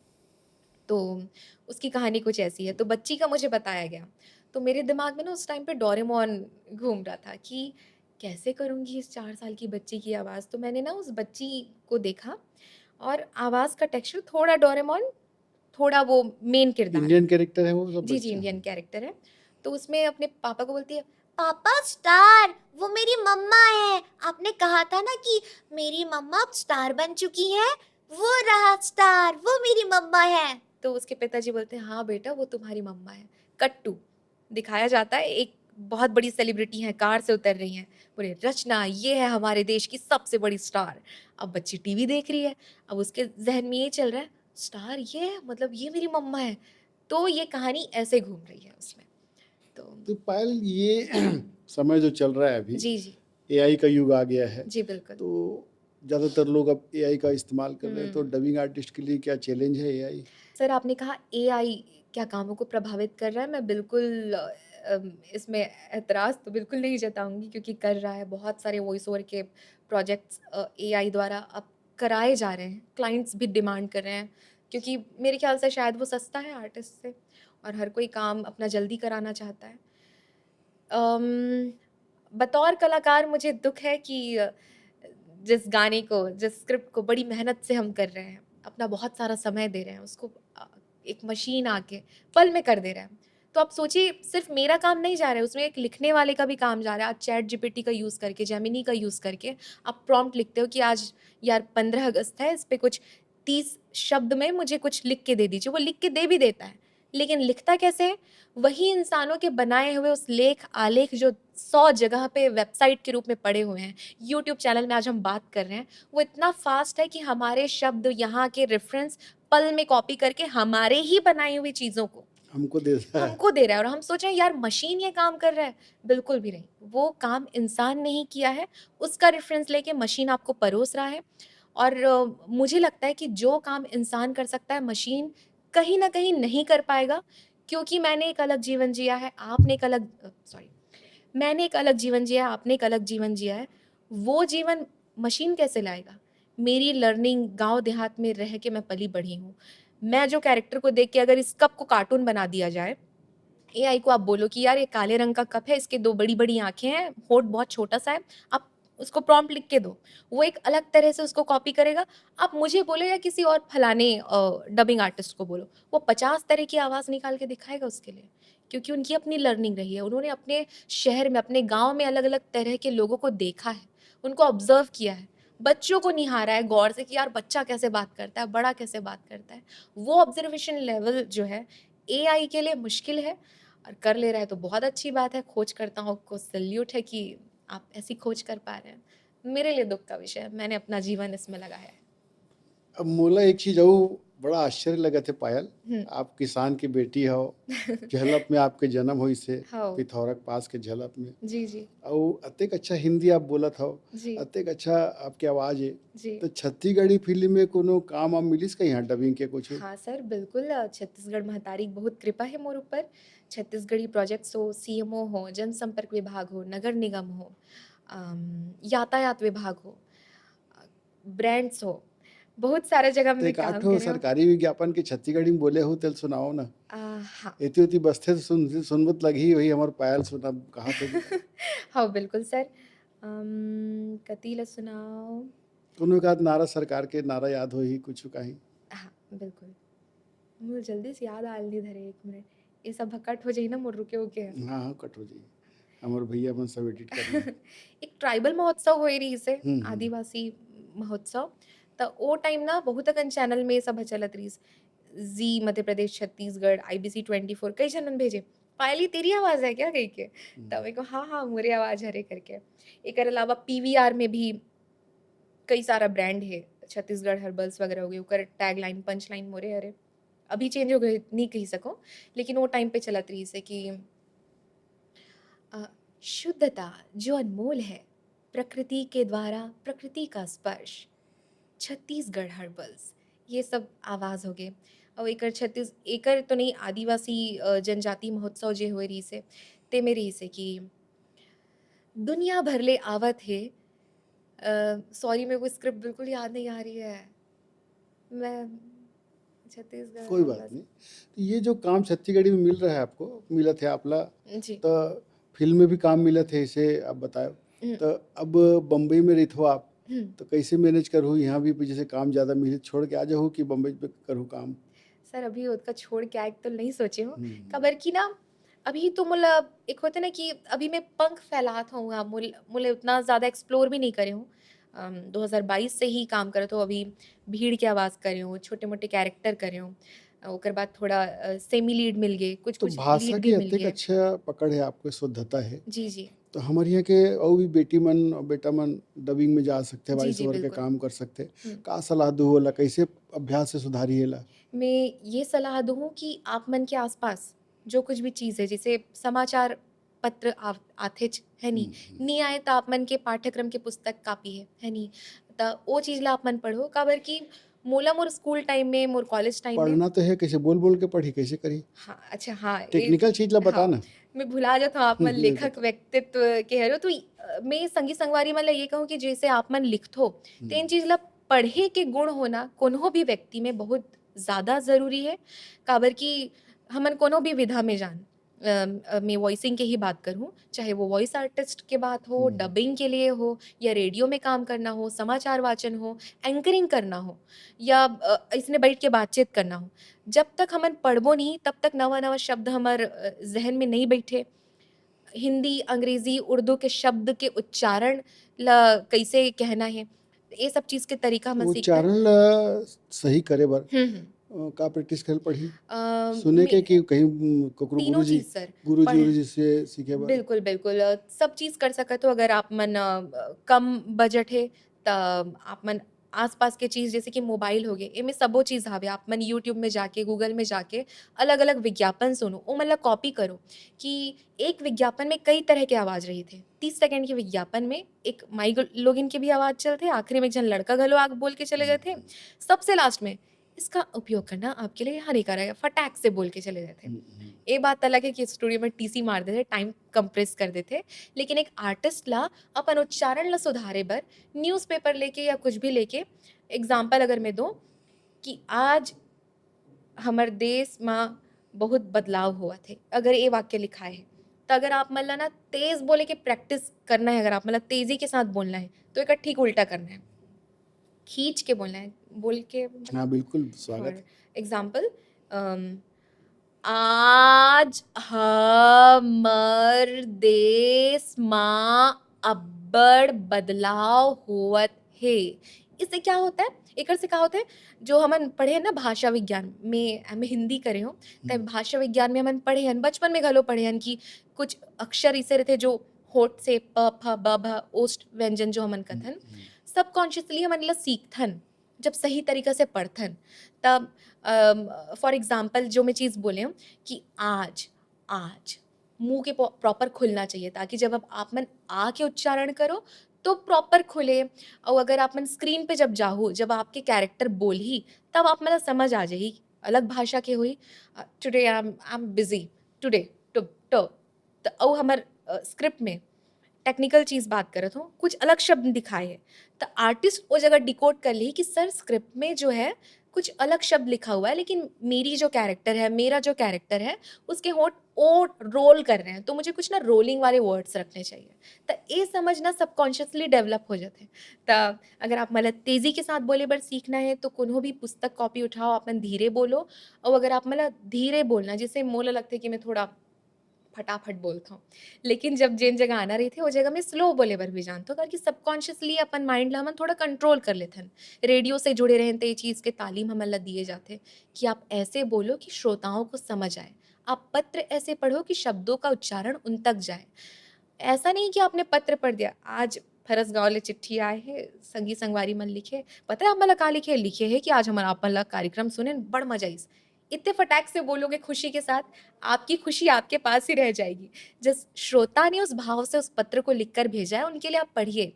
तो उसकी कहानी कुछ ऐसी है, तो बच्ची का मुझे बताया गया। तो मेरे दिमाग में ना उस टाइम पे डोरेमोन घूम रहा था कि कैसे करूँगी इस 4 साल की बच्ची की आवाज़? तो मैंने ना उस बच्ची को देखा और आवाज़ का टेक्सचर थोड़ा डोरेमोन, थोड़ा वो मेन किरदार।
इंडियन कैरेक्टर है वो सब
जी, जी,
बच्चा?
इंडियन कैरेक्टर है। तो उसमें अपने पापा को बोलती है,
पापा स्टार वो मेरी मम्मा है। आपने कहा था ना कि मेरी मम्मा अब स्टार बन चुकी है, वो रहा स्टार, वो मेरी मम्मा है।
तो उसके पिताजी बोलते हैं, "हाँ बेटा, वो तुम्हारी मम्मा है।" कट टू दिखाया जाता है, एक बहुत बड़ी सेलिब्रिटी हैं, कार से उतर रही हैं। बोले, "रचना, ये है हमारे देश की सबसे बड़ी स्टार।" अब बच्ची टीवी देख रही है, अब उसके ज़हन में ये चल रहा है, "स्टार ये है? मतलब ये मेरी मम्मा है।" तो ये कहानी ऐसे घूम रही है उसमें। तो
तो पायल, ये समय जो चल रहा है अभी,
जी, जी।
एआई का युग आ गया है,
जी, बिल्कुल।
तो ज़्यादातर लोग अब एआई का इस्तेमाल कर रहे हैं, तो डबिंग आर्टिस्ट के लिए क्या चैलेंज है एआई?
सर आपने कहा एआई क्या कामों को प्रभावित कर रहा है? मैं बिल्कुल इसमें एतराज़ तो बिल्कुल नहीं जताऊँगी क्योंकि कर रहा है। बहुत सारे वॉइस ओवर के प्रोजेक्ट्स एआई द्वारा अब कराए जा रहे हैं। क्लाइंट्स भी डिमांड कर रहे हैं क्योंकि मेरे ख़्याल से शायद वो सस्ता है आर्टिस्ट से और हर कोई काम अपना जल्दी कराना चाहता है। अम, बतौर कलाकार मुझे दुःख है कि जिस गाने को, जिस स्क्रिप्ट को बड़ी मेहनत से हम कर रहे हैं, अपना बहुत सारा समय दे रहे हैं, उसको एक मशीन आके पल में कर दे रहा है। तो आप सोचिए सिर्फ़ मेरा काम नहीं जा रहा है, उसमें एक लिखने वाले का भी काम जा रहा है। आज चैट जीपीटी का यूज़ करके, जेमिनी का यूज़ करके आप प्रॉम्प्ट लिखते हो कि आज यार 15 अगस्त है, इस पे कुछ 30 शब्द में मुझे कुछ लिख के दे दीजिए। वो लिख के दे भी देता है, लेकिन लिखता कैसे है? वही इंसानों के बनाए हुए उस लेख, आलेख जो 100 जगह पे वेबसाइट के रूप में पड़े हुए हैं, यूट्यूब चैनल में आज हम बात कर रहे हैं, वो इतना फ़ास्ट है कि हमारे शब्द, यहाँ के रेफ़रेंस पल में कॉपी करके हमारे ही बनाई हुई चीज़ों को
हमको देता है।
हमको दे रहा है और हम सोच रहे हैं यार मशीन ये काम कर रहा है, बिल्कुल भी नहीं। वो काम इंसान ने ही किया है, उसका रेफ़रेंस लेके मशीन आपको परोस रहा है और मुझे लगता है कि जो काम इंसान कर सकता है, मशीन कहीं न कहीं नहीं कर पाएगा क्योंकि मैंने एक अलग जीवन जिया है, आपने एक अलग मैंने एक अलग जीवन जिया है, आपने एक अलग जीवन जिया है। वो जीवन मशीन कैसे लाएगा? मेरी लर्निंग गाँव देहात में रह के मैं पली-बढ़ी हूँ। मैं जो कैरेक्टर को देख के अगर इस कप को कार्टून बना दिया जाए, एआई को आप बोलो कि यार ये काले रंग का कप है, इसके 2 बड़ी-बड़ी आँखें हैं, होंठ बहुत छोटा-सा है, आप उसको प्रॉम्प्ट लिख के दो, वो एक अलग तरह से उसको कॉपी करेगा। आप मुझे बोलो या किसी और फलाने डबिंग आर्टिस्ट को बोलो, वो 50 तरह की आवाज़ निकाल के दिखाएगा उसके लिए, क्योंकि उनकी अपनी लर्निंग रही है। उन्होंने अपने शहर में, अपने गाँव में अलग-अलग तरह के लोगों को देखा है, उनको ऑब्ज़र्व किया है, बच्चों को निहारा है गौर से कि यार बच्चा कैसे बात करता है, बड़ा कैसे बात करता है। वो ऑब्ज़र्वेशन लेवल जो है एआई के लिए मुश्किल है, और कर ले रहा है तो बहुत अच्छी बात है। खोजकर्ताओं को सैल्यूट है कि आप ऐसी खोज कर पा रहे हैं। मेरे लिए दुःख का विषय है, मैंने अपना जीवन इसमें लगाया है।
अब मोला एक चीज और बड़ा आश्चर्य लगा थे पायल,
हुँ।
आप किसान की बेटी हो, झलप में आपके जन्म हुई से,
हाँ।
पिथौरक पास के झलप में,
जी, जी।
और अतेक अच्छा हिंदी आप बोलत हो,
जी,
अतेक अच्छा आपके आवाज है।
जी।
तो छत्तीसगढ़ी फिल्म में कोनो काम आप मिलिस का यहाँ डबिंग के कुछ?
हाँ सर, बिल्कुल। छत्तीसगढ़ महतारी की बहुत कृपा है मोर ऊपर। छत्तीसगढ़ी प्रोजेक्ट्स हो, सीएमओ हो, जनसंपर्क विभाग हो, नगर निगम हो, यातायात विभाग हो, ब्रांड्स हो, बहुत सारे जगह
तो
मैं
एक
काम
आठो
करे हूँ।
सरकारी विज्ञापन के छत्तीसगढ़ी में बोले हो तेल सुनाओ ना।
हाँ।
एती ओती बसथे तो सुनबत लगी वही हमार पायल सुना कहा थे
हाँ, बिल्कुल सर। कती ल सुनाओ?
कोनो एकाध नारा सरकार के नारा याद हो ही कुछ कहीं?
हाँ, बिल्कुल। मुझे जल्दी से याद आल नहीं धरे, 1 मिनट। ये सब भक्कट हो जाई ना मोर रुके-उके।
हाँ हाँ कट हो जाइए, हमार भैया मन सब एडिट कर रहे हैं।
एक ट्राइबल महोत्सव होए रही से,
हम्म।
आदिवासी महोत्सव। त ओ टाइम ना बहुत अकन चैनल में ये सब चलत रहीस। ज़ी मध्य प्रदेश, छत्तीसगढ़, IBC 24 कई जनन भेजे, "पायली तेरी आवाज़ है क्या?" कही के। त मेरे को हाँ, हाँ, मोरे आवाज़ हरे करके। एकर अलावा पीवीआर में भी कई सारा ब्रांड है, छत्तीसगढ़ हर्बल्स वगैरह हो गए, ओकर टैगलाइन, पंचलाइन मोरे हरे। अभी चेंज हो गए, नहीं कही सको, लेकिन वो टाइम पे चलत रही से कि अ, शुद्धता जो अनमोल है, प्रकृति के द्वारा प्रकृति का स्पर्श, छत्तीसगढ़ हर्बल्स, ये सब आवाज़ हो गए। और एकर तो नहीं, आदिवासी जनजाति महोत्सव जे होए रही से, ते में रही से कि दुनिया भर ले आवत है। सॉरी मेरे को स्क्रिप्ट बिल्कुल याद नहीं आ रही है। मैं छत्तीसगढ़
कोई बात
हर्बल्स।
नहीं। तो ये जो काम छत्तीसगढ़ी में मिल रहा है आपको, मिलत है आपला,
जी।
तो फिल्म में भी काम मिलत है इसे आप बताओ।
हुँ,
तो अब बम्बई में रही हो आप,
हुँ।
तो कैसे मैनेज करूँ यहाँ भी जैसे काम ज़्यादा मिले छोड़ के आ जाऊँ कि बम्बई पे करूँ काम?
सर अभी उसका छोड़ के आए तो नहीं सोचे हूँ।
हम्म।
काबर कि ना अभी तो मुला एक होता है ना कि अभी मैं पंख फैलात हूँ, मुले उतना ज़्यादा एक्सप्लोर भी नहीं करे हूँ। 2022 से ही काम करत हूँ। अभी भीड़ की आवाज़ करे हूँ, छोटे-मोटे कैरेक्टर करे हूँ। ओकर बाद थोड़ा सेमी लीड मिल गए,
तो
कुछ-कुछ
भाषा
लीड
की
भी मिल
अतेक
गए।
अच्छा पकड़ है आपके, शुद्धता है।
जी, जी।
तो हमारे यहाँ के और भी बेटी मन और बेटा मन डबिंग में जा सकते,
जी,
वॉइस
जी,
ओवर के
बिल्कुल।
काम कर सकते।
हुँ।
का सलाह दू होला, कैसे अभ्यास से सुधारी हेला?
मैं ये सलाह दूँ कि आप मन के आस-पास जो कुछ भी चीज़ है, जैसे समाचार पत्र आथेच, है नी? नी आए त आप मन के पाठ्यक्रम के पुस्तक कॉपी है नी? त ओ चीज़ ला आप मन पढ़ो, काबर कि मोला मोर स्कूल टाइम में, मोर कॉलेज टाइम में।
पढ़ना तो है, कैसे बोल बोल के पढ़ी, कैसे करी?
हाँ, अच्छा हाँ,
टेक्निकल चीज ला बता
हाँ,
ना।
मैं भुला जात हूँ आप मन
नहीं
लेखक
बता।
व्यक्तित्व के हरे हो, तो मैं संगी संगवारी मन ला ये कहूँ कि जैसे आप मन लिखथो, तेन चीज़ ला पढ़े के गुण होना कोनो भी व्यक्ति में बहुत ज़्यादा ज़रूरी है। काबर कि हमन कोनो भी विधा में जान, मैं वॉइसिंग के ही बात करूँ, चाहे वो वॉइस आर्टिस्ट के बात हो, डबिंग के लिए हो, या रेडियो में काम करना हो, समाचार वाचन हो, एंकरिंग करना हो, या अइसने बैठ के बातचीत करना हो। जब तक हमन पढ़बो नहीं, तब तक नवा-नवा शब्द हमर ज़हन में नहीं बैठे। हिंदी, अंग्रेज़ी, उर्दू के शब्द के उच्चारण ला कैसे कहना है, ये सब चीज़ के तरीका हमन सीखते हैं।
उच्चारण ला सही करे बर
हुँ, हुँ।
का प्रैक्टिस करे पढ़ी?
अ,
सुने
मैं
के कि कहीं ककरो
तीनों चीज़ सर,
गुरुजी
पढ़
उरुजी से सीखे बर?
बिल्कुल, बिल्कुल। सब चीज़ कर सकत हो अगर आप मन कम बजट है, त आप मन आस-पास के चीज़ जैसे कि मोबाइल हो गए, एमे सबो चीज़ हवे। आप मन यूट्यूब में जाके, गूगल में जाके अलग-अलग विज्ञापन सुनो, ओ मन ला कॉपी करो कि एक विज्ञापन में कई तरह के आवाज़ रही थे। 30 सेकंड के विज्ञापन में एक माई लोगिन की भी आवाज़ चलथे, आखिरी में एक झन लड़का घलो आके बोल के चले गए थे। सबसे लास्ट में, इसका उपयोग करना आपके लिए हानिकारक है, फटाक से बोल के चले गए थे। ये बात अलग है कि स्टूडियो में टीसी मार देते, टाइम कंप्रेस कर देते, लेकिन एक आर्टिस्ट ला अपन उच्चारण ला सुधारे बर न्यूज़पेपर लेके या कुछ भी लेके, एग्ज़ाम्पल अगर मैं दूँ कि आज हमर देश में बहुत बदलाव हुआ थे, अगर ये वाक्य लिखाए है, तो अगर आप मतलब ना तेज बोले के प्रैक्टिस करना है, अगर आप मतलब तेजी के साथ बोलना है तो एक ठीक उल्टा करना है, खींच के बोलना है, बोल के
हाँ बिल्कुल स्वागत
फॉर
है।
एग्जाम्पल आज हमर देश में अब्बड़ बदलाव होवत है। इससे क्या होता है, एक से क्या होता है, जो हमन पढ़े हैं ना भाषा विज्ञान में, हमें हिंदी करे हो तब भाषा विज्ञान में हमन पढ़े हैं, बचपन में घलो पढ़े हैं कि कुछ अक्षर ऐसे रहते जो होठ से प फ ब भ ओष्ठ व्यंजन जो हमन कथन सबकॉन्शियसली हमन ला सीखथन जब सही तरीका से पढ़थन। तब फॉर एग्जाम्पल जो मैं चीज़ बोले हूँ कि आज आज मुंह के प्रॉपर खुलना चाहिए, ताकि जब आप मन आ के उच्चारण करो तो प्रॉपर खुले। और अगर आप मन स्क्रीन पे जब जाहो, जब आपके कैरेक्टर बोल ही, तब आप मतलब समझ आ जाही अलग भाषा के हुई। Today I am busy, today too तो और हमार स्क्रिप्ट में टेक्निकल चीज़ बात करत हूँ, कुछ अलग शब्द दिखाए है तो आर्टिस्ट वो जगह डिकोड कर ली कि सर स्क्रिप्ट में जो है कुछ अलग शब्द लिखा हुआ है, लेकिन मेरी जो कैरेक्टर है, मेरा जो कैरेक्टर है, उसके होठ ओ रोल कर रहे हैं, तो मुझे कुछ ना रोलिंग वाले वर्ड्स रखने चाहिए। तो ये समझना सबकॉन्शियसली डेवलप हो जाते हैं। तो अगर आप मतलब तेज़ी के साथ बोले बर सीखना है तो कोनो भी पुस्तक कॉपी उठाओ, अपन धीरे बोलो। और अगर आप मतलब धीरे बोलना, जैसे मोला लगता है कि मैं थोड़ा फटाफट बोलता हूँ, लेकिन जब जिन जगह आना रही थी वो जगह में स्लो बोले बर भी जानता हूँ, ताकि सबकॉन्शियसली अपन माइंड ला हमन थोड़ा कंट्रोल कर लेथन। रेडियो से जुड़े रहते ये चीज़ के तालीम हमन ला दिए जाते कि आप ऐसे बोलो कि श्रोताओं को समझ आए, आप पत्र ऐसे पढ़ो कि शब्दों का उच्चारण उन तक जाए। ऐसा नहीं कि आपने पत्र पढ़ दिया, आज फरस गाँव ले चिट्ठी आए है, संगी संगवारी मन लिखे, पता है आप मला का लिखे, लिखे है कि आज हमारा आप मन ला कार्यक्रम सुने बड़ मजा आइस। इतने फटाक से बोलोगे खुशी के साथ, आपकी खुशी आपके पास ही रह जाएगी। जिस श्रोता ने उस भाव से उस पत्र को लिखकर भेजा है, उनके लिए आप पढ़िए।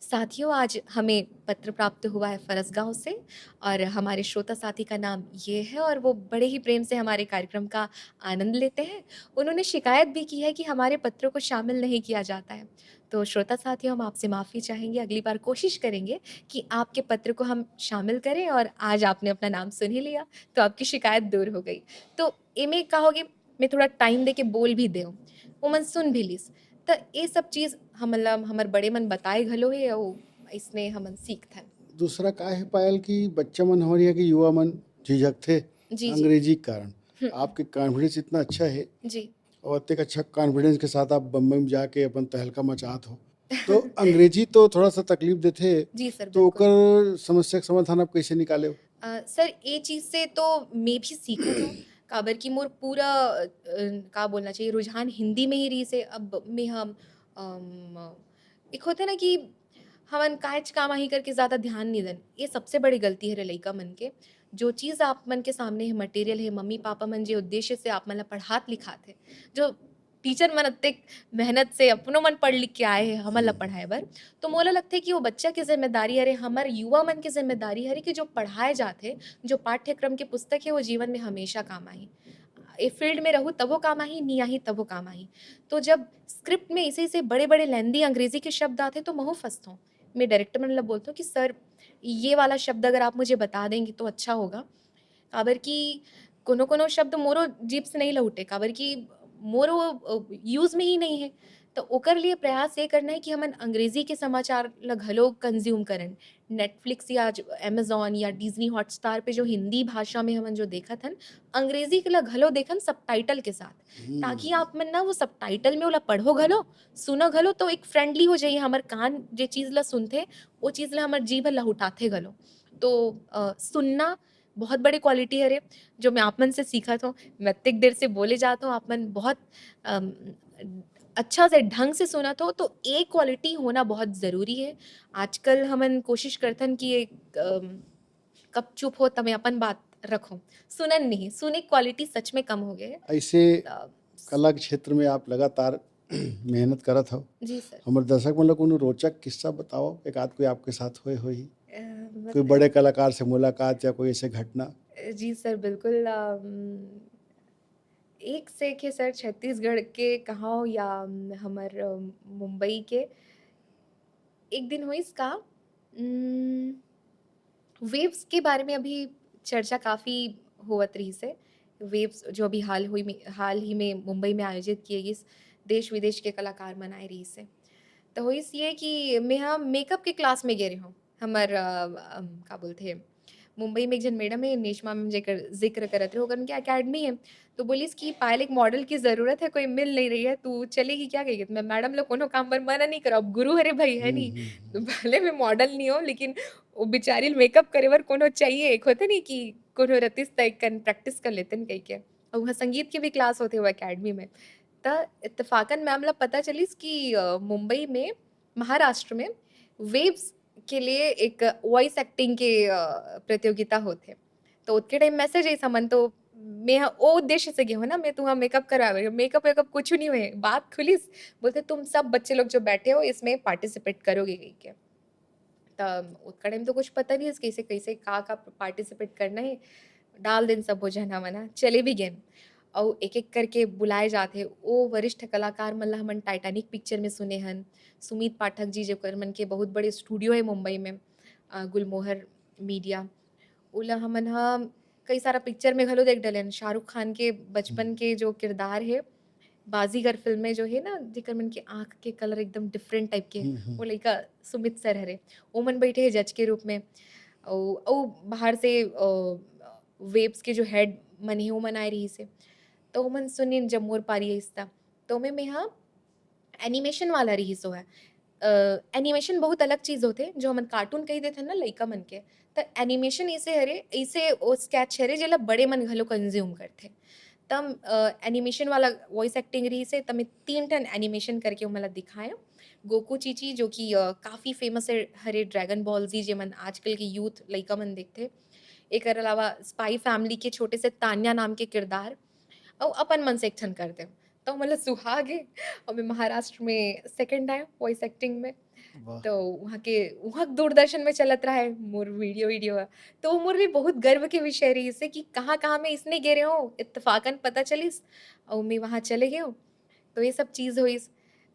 साथियों, आज हमें पत्र प्राप्त हुआ है फरसगांव से, और हमारे श्रोता साथी का नाम ये है, और वो बड़े ही प्रेम से हमारे कार्यक्रम का आनंद लेते हैं। उन्होंने शिकायत भी की है कि हमारे पत्रों को शामिल नहीं किया जाता है। तो श्रोता साथियों, हम आपसे माफ़ी चाहेंगे, अगली बार कोशिश करेंगे कि आपके पत्र को हम शामिल करें, और आज आपने अपना नाम सुन ही लिया, तो आपकी शिकायत दूर हो गई। तो एमे कहोगे मैं थोड़ा टाइम दे के बोल भी देऊँ, वो मन सुन भी लीस। तो ये सब चीज़ हमन हमर बड़े मन बताए घलो है, और इसने हमन सीखथन।
दूसरा का है पायल कि बच्चा मन हमारे यहाँ के युवा मन झिझक थे
जी, जी।
अंग्रेजी के कारण। आपके कॉन्फिडेंस इतना अच्छा है
जी।
और इतने अच्छा कॉन्फिडेंस के साथ आप बम्बई में जाके अपन तहलका मचात हो, तो अंग्रेजी तो थोड़ा सा तकलीफ देते,
जी सर,
तो
बिल्कुल।
ओकर समस्या के समाधान आप कैसे निकाले हो?
सर ये चीज़ से तो मैं भी सीखत हूँ, काबर कि मोर पूरा का बोलना चाहिए रुझान हिंदी में ही रही से। अब में हम एक होता है ना कि हमन काहेच काम ही करके ज़्यादा ध्यान नहीं देन, ये सबसे बड़ी गलती है रे लइका मन के। जो चीज़ आप मन के सामने है, मटेरियल है, मम्मी पापा मन जे उद्देश्य से आप मन ला पढ़ात लिखात है, जो टीचर मन अत्ते मेहनत से अपनो मन पढ़ लिख के आए हैं हमन ला पढ़ाए बर, तो मोला लगता है कि वो बच्चा की जिम्मेदारी हरे, हमर युवा मन की जिम्मेदारी हरे कि जो पढ़ाए जाथे, जो पाठ्यक्रम के पुस्तक है, वो जीवन में हमेशा काम आही। ए फील्ड में रहूँ तभो काम आही, नहीं आही तभो काम आही। तो जब स्क्रिप्ट में ऐसे-ऐसे बड़े-बड़े लेंदी अंग्रेजी के शब्द आते तो महू फँसता हूँ। मैं डायरेक्टर मन ला बोलती हूँ कि सर ये वाला शब्द अगर आप मुझे बता देंगे तो अच्छा होगा। काबर कि कोनो-कोनो शब्द मोरो जीभ से नहीं लहुटे, काबर कि मोर वो यूज़ में ही नहीं है। तो ओकर लिए प्रयास ये करना है कि हमन अंग्रेज़ी के समाचार ल घलो कंज़्यूम करन। नेटफ्लिक्स या ज अमेज़न या डिज़नी हॉटस्टार पे जो हिंदी भाषा में हमन जो देखत हन, अंग्रेज़ी के ल घलो देखन सबटाइटल के साथ। ताकि आप मन ना वो सबटाइटल में ओला पढ़ो घलो, सुनो घलो, तो एक फ्रेंडली हो जाइए, हमर कान जे चीज़ ल सुनथे, वो चीज़ ल हमर जीभ ह लहुटाथे घलो। तो सुनना बहुत बड़ी क्वालिटी है रे, जो मैं आप मन से सीखत हूँ। मैं अत्तेक देर से बोले जात हूँ, आप मन बहुत अम, अच्छा से ढंग से सुनत हो, तो ये क्वालिटी होना बहुत ज़रूरी है। आजकल हमन कोशिश करथन कि एक कब चुप हो तब मैं अपन बात रखूँ, सुनन नहीं, सुने क्वालिटी सच में कम हो गए है।
ऐसे
अ,
कला के क्षेत्र में आप लगातार मेहनत करत हो,
जी सर।
हमारे दर्शक मन ला कोनो रोचक किस्सा बताओ, एक आध कोई आपके साथ होए होही, कोई
मतलब
बड़े कलाकार से मुलाकात या कोई ऐसे घटना?
जी सर, बिल्कुल। एक से एक है सर, छत्तीसगढ़ के कहाँ या हमर मुंबई के। एक दिन हुई इसका वेव्स के बारे में अभी चर्चा काफ़ी होवत रही से। वेव्स जो अभी हाल ही में मुंबई में आयोजित किए गई देश विदेश के कलाकार मन आए रही से। तो होइस ये कि मैं हाँ मेकअप के क्लास में गे रही हूँ। हमर का बोलथे मुंबई में एक जन मैडम है नेशमा मैम जेकर ज़िक्र करत रहे ओकर उनके अकेडमी है। तो बोलिस कि पायल एक मॉडल की ज़रूरत है, कोई मिल नहीं रही है, तू चलेगी क्या? कहिके तो मैं मैडम लोग कोनो काम बर मना नहीं करब, गुरु हरे भई है नी। तो भले मैं मॉडल नहीं हूँ लेकिन वो बेचारी ल मेकअप करे बर कोनो चाहिए। एक होथे नी कि कोनो रतिस त एकन प्रैक्टिस कर लेतेन कहिके। और वहाँ संगीत के भी क्लास होथे वो अकेडमी में। त इत्तेफ़ाकन मैम ल पता चलिस कि मुंबई में, महाराष्ट्र में वेव्स के लिए एक वॉइस एक्टिंग के प्रतियोगिता होथे। तो ओतके टाइम मैसेज अइस हमन तो मैं ओ उद्देश्य से गे हूँ ना, मैं तुहाँ मेकअप करवावे मेकअप वेकअप कुछ नहीं होए। बात खुलिस, बोलते तुम सब बच्चे लोग जो बैठे हो इसमें पार्टिसिपेट करोगे कहिके। त ओतका टाइम तो कुछ पता नहीं है कैसे कैसे का पार्टिसिपेट करना है। डाल देन सब हो झन हमन ह, चले भी गेन। और एक-एक करके बुलाए जाथे। ओ वरिष्ठ कलाकार मन ल हमन टाइटैनिक पिक्चर में सुने हन। सुमित पाठक जी जेकर मन के बहुत बड़े स्टूडियो है मुंबई में, गुलमोहर मीडिया। ओला हमन ह कई सारा पिक्चर में घलो देख डले हन। शाहरुख खान के बचपन के जो किरदार है, बाज़ीगर फ़िल्म में जो है ना जेकर मन के आँख के कलर एकदम डिफरेंट टाइप के, वो लइका सुमित सर हरे। ओमन बैठे हे जज के रूप में। औ बाहर से वेव्स के जो हेड मन हे ओमन आए रहिस हे। तो ओमन सुनिन जब मोर पारी अइस त। तो ओमे मेंहा एनिमेशन वाला रहिस ओहा। एनिमेशन बहुत अलग चीज़ होथे, जो हमन कार्टून कहि देथन ना लइका मन के, त एनिमेशन अइसे हरे, अइसे ओ स्केच हरे जेला बड़े मन घलो कंज़्यूम करथे। तब एनिमेशन वाला वॉइस एक्टिंग रहिस हे, त मैं 3 ठन एनिमेशन करके ओमन ल दिखाए। गोकू चीची जो कि काफ़ी फ़ेमस हरे ड्रैगन बॉल ज़ी जेमन आजकल के यूथ लइका मन देखथे। एकर अलावा स्पाई फैमिली के छोटे से तान्या नाम के किरदार और अपन मन से एक ठन कर देव। तो हमन ल सुहागे और मैं महाराष्ट्र में सेकंड आए वॉइस एक्टिंग में।
वाह!
तो वहाँ दूरदर्शन में चलत रहा है मोर वीडियो ह। तो वो मोर लिए बहुत गर्व के विषय रहिस हे कि कहाँ-कहाँ मैं इसने गे रहे हो, इत्तेफ़ाकन पता चलिस और मैं वहाँ चले गए हो। तो ये सब चीज़ होइस।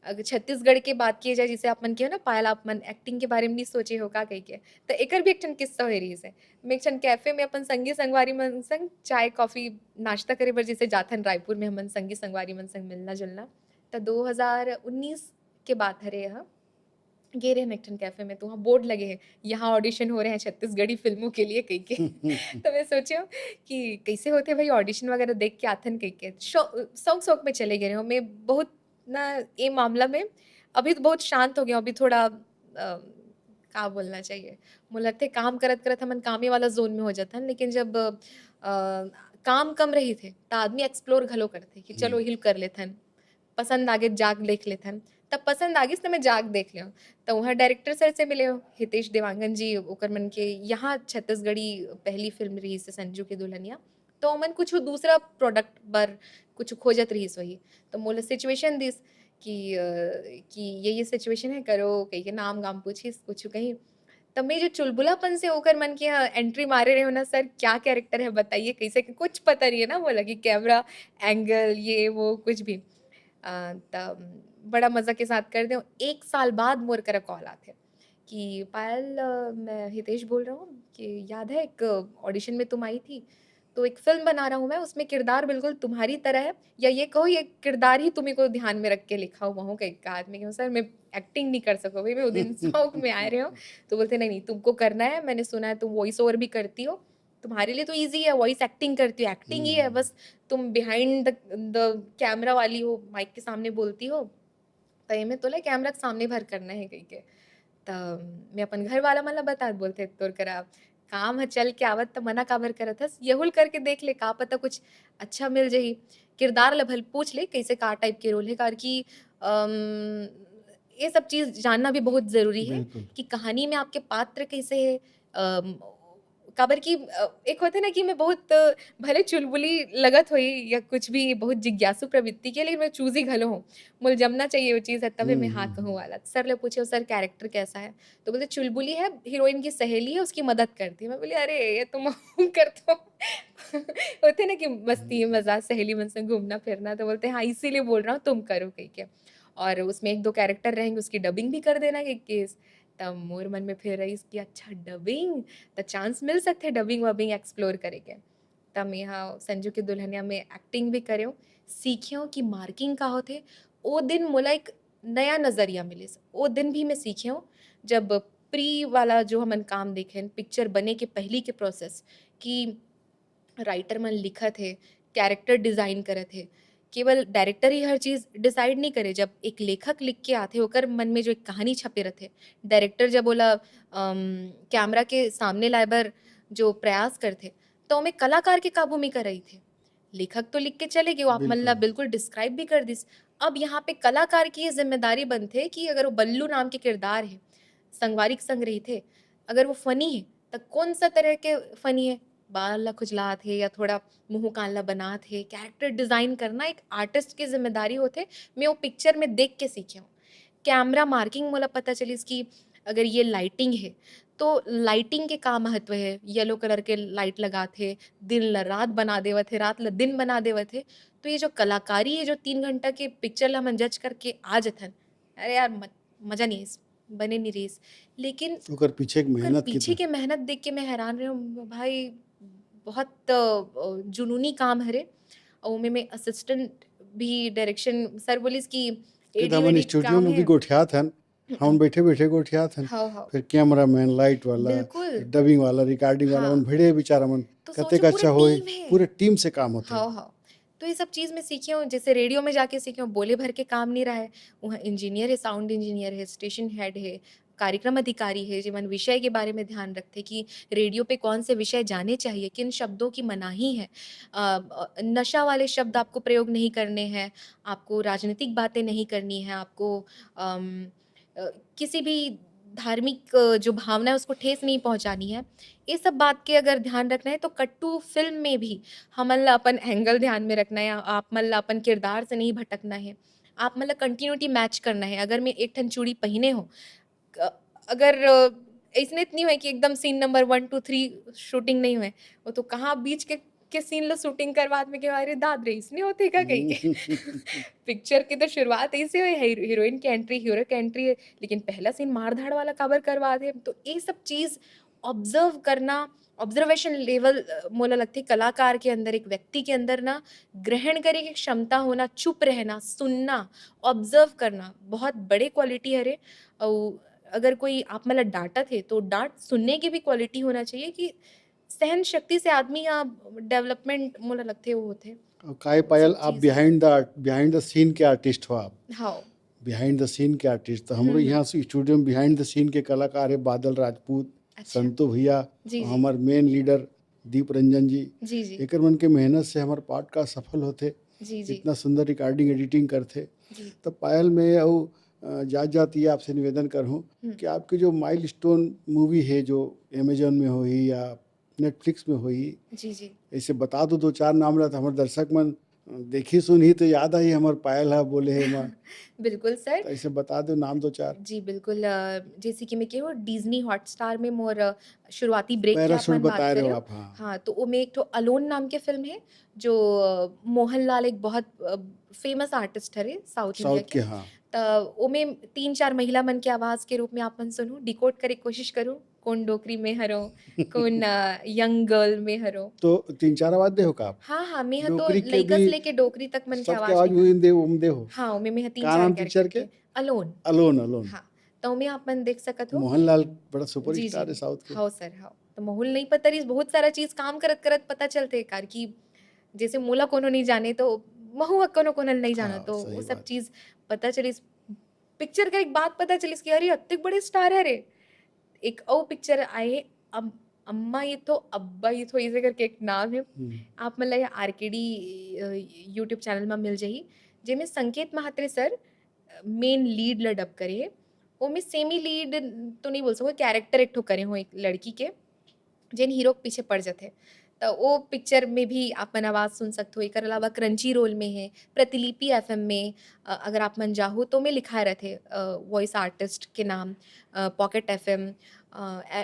अगर छत्तीसगढ़ की बात की जाए जिसे आप मन के हो ना पायल आप मन एक्टिंग के बारे में नहीं सोचे हो का कहिके। तो एकर भी एक ठन किस्सा होए रहिस हे। मैं एक ठन कैफ़े में अपन संगी संगवारी मन संग चाय, कॉफ़ी, नाश्ता करे बर जैसे जाथन रायपुर में हमन संगी संगवारी मन संग मिलना-जुलना। त 2019 के बात हरे यह। गे रहेन एक ठन कैफ़े में तो वहाँ बोर्ड लगे हैं, यहाँ ऑडिशन हो रहे हैं छत्तीसगढ़ी फ़िल्मों के लिए कहिके। तो मैं सोची हूँ कि कैसे होथे भई ऑडिशन वगैरह देख के आथन कहिके। शौक-शौक में चले गए हूँ। मैं बहुत ना ये मामला में अभी तो बहुत शांत हो गया हूँ। अभी थोड़ा का बोलना चाहिए, मोला लगथे काम करत-करत हमन कामे वाला ज़ोन में हो जाथन। लेकिन जब काम कम रहिथे त आदमी एक्सप्लोर घलो करथे कि चलो हिल कर लेथन। पसंद आगे जाके देख लेथन। तब पसंद आगिस त मैं जाके देख लेव। तो वहाँ डायरेक्टर सर से मिले हो, हितेश देवांगन जी ओकर मन के यहाँ छत्तीसगढ़ी पहली फ़िल्म रहिस संजू की दुल्हनिया। तो ओमन कुछु दूसरा प्रोडक्ट बर कुछु खोजत रहिस होही। तो मोला सिचुएशन दिस कि ये सिचुएशन है करो कहिके नाम-गाम पूछिस कुछु कही। तब मैं जो चुलबुलापन से ओकर मन के यहाँ एंट्री मारे रहे हो ना सर क्या कैरेक्टर है बताइए कैसे? कुछ पता नहीं है ना मोला कि कैमरा एंगल ये वो कुछ भी। तब बड़ा मज़ा के साथ कर दें। 1 साल बाद मोर करा कॉल आथे कि पायल मैं हितेश बोल रहा हूँ कि याद है एक ऑडिशन में तुम आई थी, तो एक फ़िल्म बना रहा हूँ मैं उसमें किरदार बिल्कुल तुम्हारी तरह है या ये कहो ये किरदार ही तुम्हीं को ध्यान में रख के लिखा हुआ हूँ कहीं का आदमी सर मैं एक्टिंग नहीं कर सको भई मैं वो दिन शौक में आए रहे हो। तो बोलते नहीं, नहीं तुमको करना है, मैंने सुना है तुम वॉइस ओवर भी करती हो, तुम्हारे लिए तो ईज़ी है वॉइस एक्टिंग करती हो, एक्टिंग ही है बस तुम बिहाइंड द कैमरा वाली हो, माइक के सामने बोलती हो। त एमे तोला कैमरा के सामने भर करना है कहिके। त मैं अपन घर वाला मन ल बतात बोलथे तोर करा काम ह चल के आवत त मना काबर करत हस? यहुल करके देख ले का पता कुछ अच्छा मिल जाही। किरदार ल भल पूछ ले कैसे का टाइप के रोल है काबर कि अम, ये सब चीज़ जानना भी बहुत ज़रूरी है
बिल्कुल।
कि कहानी में आपके पात्र कैसे है। अम, काबर कि एक होथे ना कि मैं बहुत भले चुलबुली लगत होही या कुछ भी बहुत जिज्ञासु प्रवृत्ति के लेकिन मैं चूज़ी घलो हूँ। मोल जमना चाहिए वो चीज़ है तभी मैं हाँ कहूँ वाला। सर ले पूछे सर कैरेक्टर कैसा है? तो बोलते चुलबुली है, हीरोइन की सहेली है, उसकी मदद करती है। मैं बोली अरे ये तो मैं करता हूँ। होते ना कि मस्ती मज़ाक सहेली मन से घूमना-फिरना तो बोलते हैं हाँ, इसीलिए बोल रहा हूँ तुम करो कह के। और उसमें 1-2 कैरेक्टर रहेंगे उसकी डबिंग भी कर देना कह के। तब मोर मन में फिर रहिस कि अच्छा डबिंग त चांस मिल सकथे डबिंग-वबिंग एक्सप्लोर करे के। तब यहाँ संजू की दुल्हनिया में एक्टिंग भी करेव, सीखेव कि मार्किंग का होथे, वो दिन मोला एक नया नज़रिया मिलिस। वो दिन भी मैं सीखे हूँ जब प्री वाला जो हमन काम देखेन पिक्चर बने के पहली के प्रोसेस कि राइटर मन लिखत हे, कैरेक्टर डिज़ाइन करत हे। केवल डायरेक्टर ही हर चीज़ डिसाइड नहीं करे, जब एक लेखक लिख के आथे ओकर मन में जो एक कहानी छपे रथे, डायरेक्टर जब ओला कैमरा के सामने लाए बर जो प्रयास करथे, तो ओमे कलाकार के का भूमिका रहिथे। लेखक तो लिख के चले गए, वो आप मन ला
बिल्कुल
बिल्कुल डिस्क्राइब भी कर दिस। अब यहाँ पे कलाकार की ये ज़िम्मेदारी बनथे कि अगर वो बल्लू नाम के किरदार है, संगवारी के संग रहिथे, अगर वो फ़नी है, त कोन सा तरह के फ़नी है? बाल ला खुजलात हे या थोड़ा मुँह कान ला बनात हे, कैरेक्टर डिज़ाइन करना एक आर्टिस्ट की ज़िम्मेदारी होथे। मैं वो पिक्चर में देख के सीखे हूँ। कैमरा मार्किंग मोला पता चलिस कि अगर ये लाइटिंग है, तो लाइटिंग के का महत्व है। येलो कलर के लाइट लगात हे, दिन ल रात बना देवत हे, रात ल दिन बना देवत हे। तो ये जो कलाकारी है, जो 3 घंटा के पिक्चर ला हमन जज करके आ जथन, अरे यार मज़ा नहीं आइस, बने नहीं रहिस। लेकिन
ओकर पीछे एक
ओकर
मेहनत
पीछे
कितना
के मेहनत देख के मैं हैरान रही हूँ, भाई बहुत जुनूनी काम हरे। और ओमे में असिस्टेंट भी डायरेक्शन सर बोलिस कि
के
एडी
हमन
वेडी
स्टूडियो
काम
में भी
है।
गोठियात हन, हम बैठे बैठे गोठियात हन,
हाँ, हाँ,
फिर कैमरामैन, लाइट वाला,
बिल्कुल,
डबिंग वाला, रिकॉर्डिंग वाला,
हाँ,
मन भिड़े बेचारा मन
तो सोचो
कतेक
पूरा
अच्छा होए,
टीम है।
पूरे टीम से काम होथे।
हाँ, हाँ, तो ये सब चीज़ मैं सीखी हूँ, जैसे रेडियो में जाके सीखी हूँ, बोले भर के काम नहीं रहा है, वहाँ इंजीनियर है, साउंड इंजीनियर है, स्टेशन हेड है, कार्यक्रम अधिकारी है, जेमन विषय के बारे में ध्यान रखते कि रेडियो पे कौन से विषय जाने चाहिए, किन शब्दों की मनाही है। नशा वाले शब्द आपको प्रयोग नहीं करने हैं, आपको राजनीतिक बातें नहीं करनी है, आपको अम, किसी भी धार्मिक जो भावना है उसको ठेस नहीं पहुँचानी है। ये सब बात के अगर ध्यान रखना है तो कट्टू फ़िल्म में भी हमन ला अपन एंगल ध्यान में रखना है, आप मन ला अपन किरदार से नहीं भटकना है। आप मन ला कंटिन्यूटी मैच करना है। अगर मैं एक ठन चूड़ी पहिने हो, क अगर अइसने त नहीं होए कि एकदम सीन नंबर 1, 2, 3 शूटिंग नहीं होए, वो तो कहाँ बीच के सीन ला शूटिंग करवात में के अरे दाद रे! अइसने होथे का कहि के। पिक्चर की तो शुरुआत ऐसे होए, हीरोइन की एंट्री, हीरो की एंट्री है, लेकिन पहला सीन मार-धाड़ वाला काबर करवा दे? तो ये सब चीज़ ऑब्ज़र्व करना, ऑब्ज़र्वेशन लेवल मोला लगथे कलाकार के अंदर, एक व्यक्ति के अंदर ना ग्रहण करे के क्षमता होना, चुप रहना, सुनना, ऑब्ज़र्व करना, बहुत बड़े क्वालिटी हरे। अउ अगर कोई आप मन ला डाँटत हे, तो डाँट सुनने की भी क्वालिटी होना चाहिए कि सहन शक्ति से आदमी या डेवलपमेंट मोला लगथे वो होथे।
और काय
वो
पायल
सब
आप
चीज़
बिहाइंड द सीन के आर्टिस्ट हो आप,
हाँ।
बिहाइंड द सीन के आर्टिस्ट। तो हमरो
हुँ, हुँ।
यहाँ से स्टूडियो में बिहाइंड द सीन के कलाकार है बादल राजपूत,
अच्छा।
संतू भैया
जी,
और
जी।
हमार मेन लीडर दीप रंजन जी।
जी, जी।
एकर मन के मेहनत से हमार पॉडकास्ट सफल होथे,
जी, जी।
इतना सुंदर रिकॉर्डिंग एडिटिंग करथे।
जी।
तो पायल में और जात जात ये आपसे निवेदन करहूँ
हुँ।
कि आपकी जो माइलस्टोन मूवी है जो अमेजोन में होई या नेटफ्लिक्स में होई,
जी, जी।
ऐसे बता दो 2-4 नाम ला तो हमारे दर्शक मन देखी सुनी तो याद आई हमार पायल है बोले है माँ,
बिल्कुल सर।
तो ऐसे बता दो नाम 2-4।
जी, बिल्कुल जैसे कि मैं केहूँ डिज़नी हॉटस्टार में मोर शुरुआती ब्रेक के आप
पैराशूट
मन बात
बताए रहे
करे
हो
हो।
आप, हाँ।
हाँ, तो ओमे एक ठो अलोन नाम के फ़िल्म है, जो मोहनलाल एक बहुत फ़ेमस आर्टिस्ट हरे साउथ इंडिया
साउथ
के।
के, हाँ।
त ओमे 3-4 महिला मन के आवाज़ के रूप में आप मन सुनहु, डिकोड करे के कोशिश करूँ, कोन डोकरी में हरो, कोन यंग गर्ल में हरो।
तो 3-4 आवाज दे हो का आप?
हाँ, हाँ, मैं ह तो
डोकरी के
लइका
भी
से लेके डोकरी तक मन के
सबके
आवाज़
आवाज
निकाल।
वही दे ओम दे हो।
हाँ, ओमे में ह
का
3-4
नाम पिक्चर
कैरेक्टर
के?
के अलोन।
Alone, alone.
हाँ, तो ओमे आप मन देख सकत हो।
मोहनलाल बड़ा
जी,
सुपरस्टार है
जी।
साउथ के।
हव सर, हव। तो महुल नहीं पता रहिस, बहुत सारा चीज़ काम करत-करत पता चलथे एकार कि जैसे मोला कोनो नहीं जाने तो महू ह कोनो-कोनो ल नहीं जानत,
हाँ,
तो वो
सही
सब
बात।
चीज़ पता चलिस। पिक्चर का एक बात पता चलिस कि अरे! अतेक बड़े स्टार हरे। एक और पिक्चर आए हे अम्मा ये तो अब्बा ये तो ऐसे करके एक नाम है।
हुँ।
आप मन ला ये आरकेडी यूट्यूब चैनल में मिल जाही, जेमे संकेत म्हात्रे सर मेन लीड ला डब करे हे। ओमे सेमी लीड तो नहीं बोल सकूँ, कैरेक्टर एक ठो करे हो एक लड़की के, जेन हीरो के पीछे पड़ जाथे। त ओ पिक्चर में भी आप मन आवाज़ सुन सकथो। एकर अलावा क्रंची रोल में है, प्रतिलिपि एफएम में अगर आप मन जाहु तो ओमे लिखाए रथे वॉइस आर्टिस्ट के नाम, पॉकेट एफएम,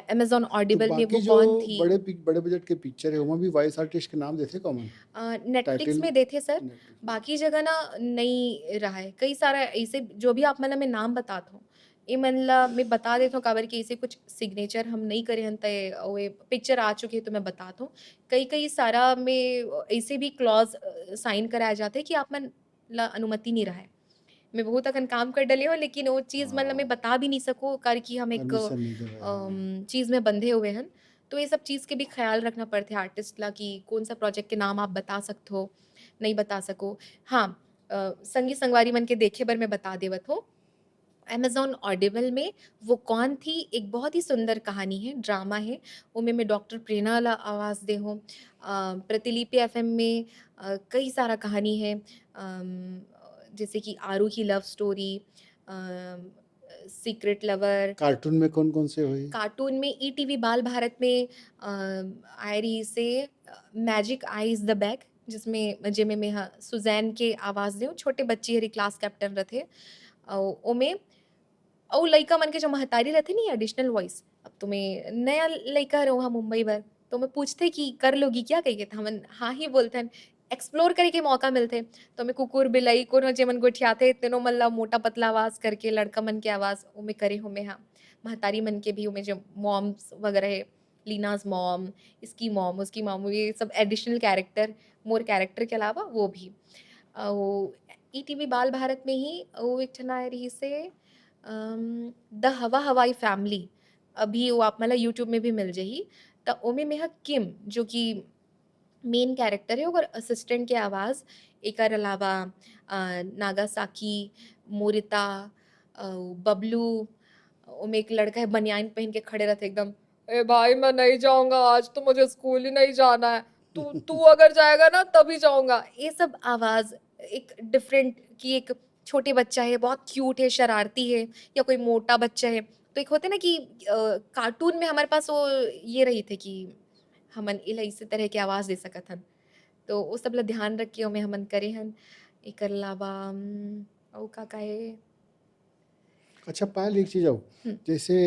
अमेज़न
तो
ऑडिबल में वो
बाकी जो
कौन थी।
बड़े बजट के पिक्चर है, ओमा भी वॉइस आर्टिस्ट के नाम देथे कौन?
नेटफ्लिक्स
टाइटल
में देथे सर,
नेटफ्लिक्स में।
बाकी जगह ना नहीं रहा है। कई सारा ऐसे जो भी आप मन ला मैं नाम बतात हूँ, ए मन ला मैं बता देत हूँ काबर कि ऐसे कुछ सिग्नेचर हम नहीं करे हन तय ओए पिक्चर आ चुके तो मैं बतात हूँ। कई-कई सारा में ऐसे भी क्लॉज़ साइन कराए जाथे कि आप मन ला अनुमति नहीं राहय। मैं बहुत अखन काम कर डले हो, लेकिन वो चीज़ मतलब मैं
हाँ,
बता भी नहीं सकूँ कर कि हम एक
परमिशन नहीं दे रहे, हाँ।
चीज़ में बंधे हुए हन। तो ये सब चीज़ के भी ख्याल रखना पड़ते आर्टिस्ट ला कि कौन सा प्रोजेक्ट के नाम आप बता सकते हो, नहीं बता सको। हाँ, संगी संगवारी मन के देखे बर मैं बता देवत हूँ। अमेज़न ऑडिबल में वो कौन थी एक बहुत ही सुंदर कहानी है, ड्रामा है। ओमे में डॉक्टर प्रेरणा ला आवाज़ दे हूँ। प्रतिलिपि एफ़एम में कई सारा कहानी है। जैसे कि आरू की love story, secret lover.
Cartoon में कौन-कौन से हुई?
कार्टून में ईटीवी बाल भारत में आए रही से मैजिक आईज़ द बैग, जिसमें जेमे में हाँ सुज़ैन के आवाज़ देव छोटे बच्ची हरी क्लास कैप्टन रथे। ओमे अउ लइका मन के जो महतारी रथे नी एडिशनल वॉइस, अब तुम्हें नया लइका हरउ वहाँ मुंबई बर, तो मैं पूछथे कि कर लोगी क्या कहिके त हमन हाँ ही बोलथन। एक्सप्लोर करे के मौका मिलथे, तो मैं कुकुर, बिलाई कोनो जेमन गोठियाथे तेनो मन ला मोटा पतला आवाज़ करके लड़का मन के आवाज़ ओमे करे होमे हाँ। महतारी मन के भी ओमे जो मॉम्स वगैरह है, लीनाज़ मॉम, इसकी मॉम, उसकी मॉम, ये सब एडिशनल कैरेक्टर, मोर कैरेक्टर के अलावा वो भी। वो ईटीवी बाल भारत में ही वो एक ठन आए रही से द हवा हवाई फैमिली, अभी वो आप मला यूट्यूब में भी मिल जाही। त ओमे में ह किम जो कि मेन कैरेक्टर है, ओकर असिस्टेंट के आवाज़। एकर अलावा नागासाकी, मोरिता, बबलू, ओमे एक लड़का है बनियान पहन के खड़े रहते एकदम, "ए भाई मैं नहीं जाऊँगा आज तो मुझे स्कूल ही नहीं जाना है। तू तू अगर जाएगा ना तभी जाऊँगा।" ये सब आवाज़ एक डिफरेंट कि एक छोटे बच्चा है, बहुत क्यूट है, शरारती है, या कोई मोटा बच्चा है। तो एक होते हैं ना कि कार्टून में हमारे पास वो ये रही थे कि हमन एला इसी तरह के आवाज़ दे सकत हन। तो वो सब ला ध्यान रख के ओमे हमन करे हन। एकर अलावा अउ का हे?
अच्छा पायल एक चीज़ और,
हुँ,
जैसे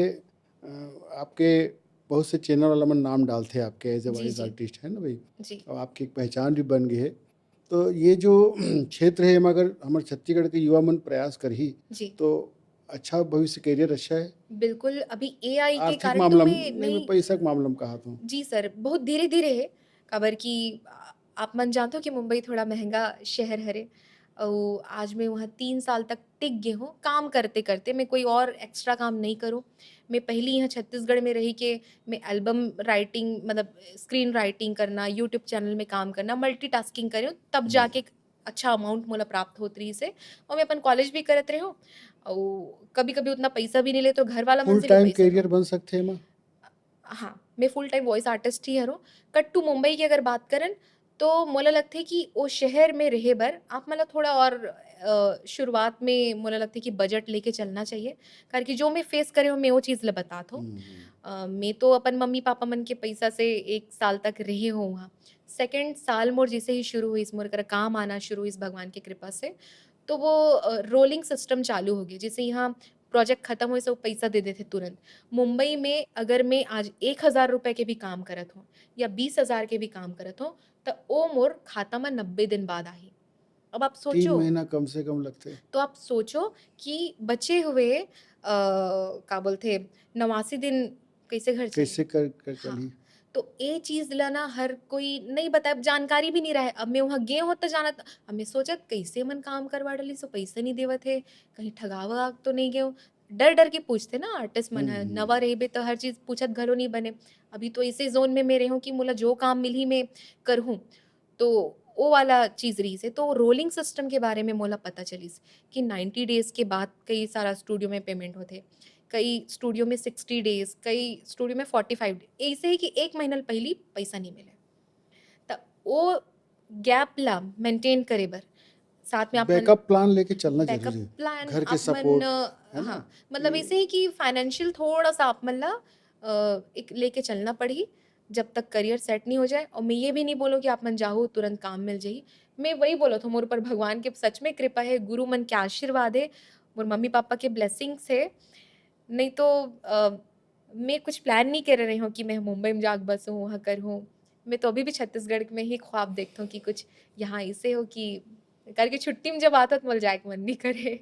आपके बहुत से चैनल वाला मन नाम डालते हैं आपके एज़ ए
जी,
वॉइस
जी,
आर्टिस्ट है ना भई?
जी,
और आपकी एक पहचान भी बन गई है। तो ये जो क्षेत्र है एमा अगर हमर छत्तीसगढ़ के युवा मन प्रयास करही,
जी।
तो अच्छा भविष्य करियर अच्छा है।
बिल्कुल, अभी एआई के
आर्थिक
कारण तो
मामला में
मैं
नहीं, मैं
नहीं।
पैसा के मामला में कहा था।
जी सर, बहुत धीरे-धीरे है, काबर कि आप मन जानते हो कि मुंबई थोड़ा महँगा शहर हरे। अउ आज मैं वहाँ 3 साल तक टिक गे हूँ, काम करते-करते। मैं कोई और एक्स्ट्रा काम नहीं करूँ। मैं पहली यहाँ छत्तीसगढ़ में रही के मैं एल्बम राइटिंग मतलब स्क्रीन राइटिंग करना, यूट्यूब चैनल में काम करना, मल्टीटास्किंग करे हूँ, तब
हुँ।
जाके एक अच्छा अमाउंट मोला प्राप्त होत रहिस हे। और मैं अपन कॉलेज भी करत रही हूँ। अउ कभी-कभी उतना पैसा भी नहीं ले तो घर वाला मन
फुल
से भी
टाइम
पैसा लो।
करियर बन सकथे एमा?
हाँ, मैं फुल टाइम वॉइस आर्टिस्ट ही हरो। कट टू मुंबई की अगर बात करन, तो मोला लगथे कि ओ शहर में रहे बर आप मला थोड़ा और शुरुआत में मोला लगथे कि बजट लेके चलना चाहिए। काबर कि जो मैं फेस करे हो मैं वो चीज़ ल बतात हूँ।
हुँ, हुँ।
मैं तो अपन मम्मी-पापा मन के पैसा से 1 साल तक रही हूँ वहाँ। सेकंड साल मोर जैसे ही शुरू हुइस, मोर करा काम आना शुरू हुइस भगवान की कृपा से, तो वो रोलिंग सिस्टम चालू हो गए। जैसे यहाँ प्रोजेक्ट खत्म होए सो पैसा दे देथे तुरंत। मुंबई में अगर मैं आज ₹1000 के भी काम करत हूँ या 20,000 के भी काम करत हूँ, त ओ मोर खाता म 90 दिन बाद आही। अब आप
3
सोचो,
महीना कम से कम लगथे।
तो आप सोचो कि बचे हुए का बोलथे 89 दिन कैसे घर चली?
कैसे कर
हाँ,
चलही?
तो ए चीज़ ला ना हर कोई नहीं बताए, अब जानकारी भी नहीं रहे। अब मैं वहाँ गे हों त जानत, अब मैं सोचत कैसे मन काम करवा डलिस सो पैसा नहीं देवत हे, कहीं ठगावत तो नहीं गे हो? डर-डर के पूछथे ना आर्टिस्ट मन
हुँ,
ह,
हुँ।
नवा रहिबे तो हर चीज़ पूछत घलो नहीं बने। अभी तो ऐसे ज़ोन में मैं रेहूँ कि मोला जो काम मिलही मैं करहूँ। तो वो वाला चीज़ रहिस हे। तो रोलिंग सिस्टम के बारे में मोला पता चलिस कि 90 डेज़ के बाद कई सारा स्टूडियो में पेमेंट होथे। कई स्टूडियो में 60 डेज़, कई स्टूडियो में 45 डे ऐसे ही कि 1 महीना ले पहिली पैसा नहीं मिले। त ओ गैप ला मेंटेन करे बर साथ में आपमन
बैकअप प्लान लेके चलना
बैकअप
ज़रूरी है।
प्लान
घर के
आप मन
सपोर्ट, है ना?
हाँ, मतलब
कि
ऐसे ही कि फाइनेंशियल थोड़ा-सा आप मन ला एक लेके चलना पड़ही, जब तक करियर सेट नहीं हो जाए। और मैं ये भी नहीं बोलूँ कि आप मन जाओ तुरंत काम मिल जाही। मैं वही बोलत हूँ मोर ऊपर भगवान के सच में कृपा है, गुरु मन के आशीर्वाद है, मोर मम्मी-पापा के ब्लेसिंग्स है। नहीं तो मैं कुछ प्लान नहीं कर रही हूँ कि मैं मुंबई में जाके बसूँ, वहाँ करूँ। मैं तो अभी भी छत्तीसगढ़ में ही ख्वाब देखती हूँ कि कुछ यहाँ ऐसे हो कि करके छुट्टी में जब आता तो मोला जाए के मन नहीं करे।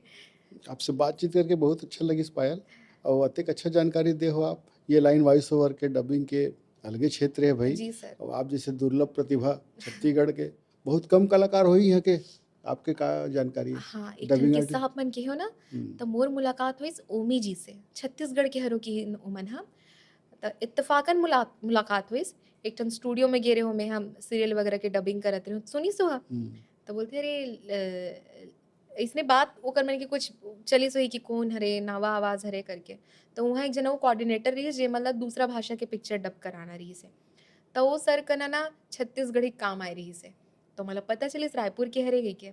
आपसे बातचीत करके बहुत अच्छा लगिस पायल, और अतेक अच्छा जानकारी दे हो आप। ये लाइन वॉइस ओवर के डबिंग के अलगे क्षेत्र है भई,
जी सर।
और आप जैसे दुर्लभ प्रतिभा छत्तीसगढ़ के बहुत कम कलाकार होई यहाँ के आपके का जानकारी है
हाँ, एक ठन
डबिंग
किस्सा
आर्टिस्ट?
आप मन केहो ना,
हम्म,
त मोर मुलाकात हुइस ओमी जी से, छत्तीसगढ़ के हरो की ओमन ह। त इत्तेफाकन मुलाकात हुइस, एक ठन स्टूडियो में गे रहे हम सीरियल वगैरह के डबिंग करत रहे सुनिस होहा।
हम्म,
तो बोलते अरे इसने बात ओकर मन के कुछ चलिस होही कि कौन हरे नावा आवाज हरे करके। तो वहाँ एक जना वो कोऑर्डिनेटर रहिस जे मतलब दूसरा भाषा के पिक्चर डब कराना रहिस है। तो वो सर कना ना छत्तीसगढ़ी काम आए रहिस है। तो मतलब पता चलिस रायपुर के हरे गई के।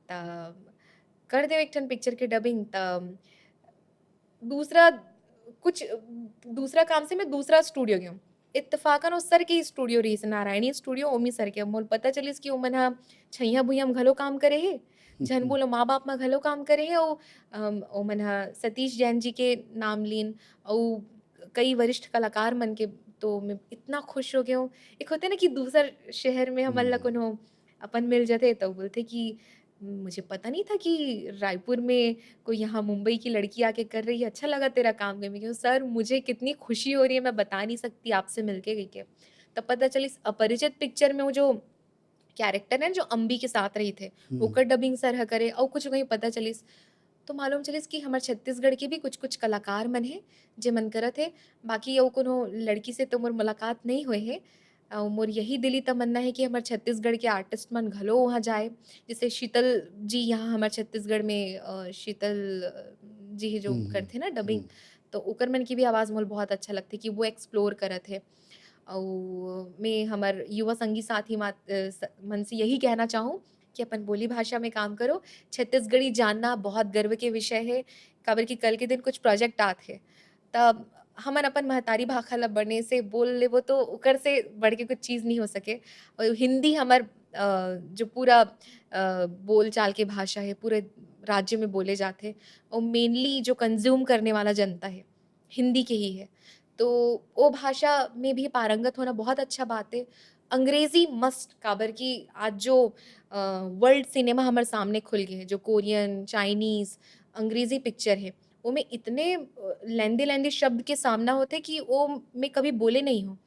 त कर देव एक ठन पिक्चर के डबिंग त दूसरा कुछ दूसरा काम से मैं दूसरा स्टूडियो गयूँ। इत्तेफाकन वो सर के ही स्टूडियो रहिस नारायणी स्टूडियो ओमी सर के। मोल पता चलिस कि ओमन ह छैया-भुइयाँ म घलो काम करे हे। झन बोलो माँ-बाप म घलो काम करे हे अउ ओमन ह सतीश जैन जी के नाम लीन अउ कई वरिष्ठ कलाकार मन के। तो मैं इतना खुश हो गई हूँ। एक होते ना कि दूसर शहर में हमन ला
हम्म,
कोनो अपन मिल जाते तो बोलते कि मुझे पता नहीं था कि रायपुर में कोई यहाँ मुंबई की लड़की आके कर रही है, अच्छा लगा तेरा काम करके। मैं कही सर मुझे कितनी खुशी हो रही है मैं बता नहीं सकती आपसे मिलके गई के। तब पता चली इस अपरिचित पिक्चर में वो जो कैरेक्टर है जो अम्बी के साथ रही थे
हम्म,
ओकर डबिंग सर ह करे और कुछ कहीं पता चलिस। तो मालूम चलिस कि हमार छत्तीसगढ़ के भी कुछ-कुछ कलाकार मन हे जे मन करत हे। बाकी अउ कोनो लड़की से तो मोर मुलाकात नहीं होए हे। मोर यही दिली तमन्ना है कि हमार छत्तीसगढ़ के आर्टिस्ट मन घलो वहाँ जाए। जैसे शीतल जी यहाँ हमार छत्तीसगढ़ में शीतल जी ही जो
हम्म,
करथे ना डबिंग।
हम्म,
तो ओकर मन की भी आवाज़ मोल बहुत अच्छा लगथे कि वो एक्सप्लोर करत हे। अउ मैं हमर युवा संगी साथी मन से यही कहना चाहूँ कि अपन बोली भाषा में काम करो। छत्तीसगढ़ी जानना बहुत गर्व के विषय है, काबर कि कल के दिन कुछ प्रोजेक्ट आत हे। तब हमन अपन महतारी भाषा ल बने से बोल लेबो तो ओकर से बढ़ के कुछ चीज़ नहीं हो सके। और हिंदी हमर जो पूरा बोल-चाल के भाषा है, पूरे राज्य में बोले जाथे और मेनली जो कंज़्यूम करने वाला जनता है, हिंदी के ही है। तो वो भाषा में भी पारंगत होना बहुत अच्छा बात है। अंग्रेज़ी मस्ट काबर कि आज जो वर्ल्ड सिनेमा हमारे सामने खुल गए हैं, जो कोरियन, चाइनीज़, अंग्रेज़ी पिक्चर है, ओमें इतने लैंदे-लैंदे शब्द के सामना होते हैं कि वो मैं कभी बोले नहीं हूँ।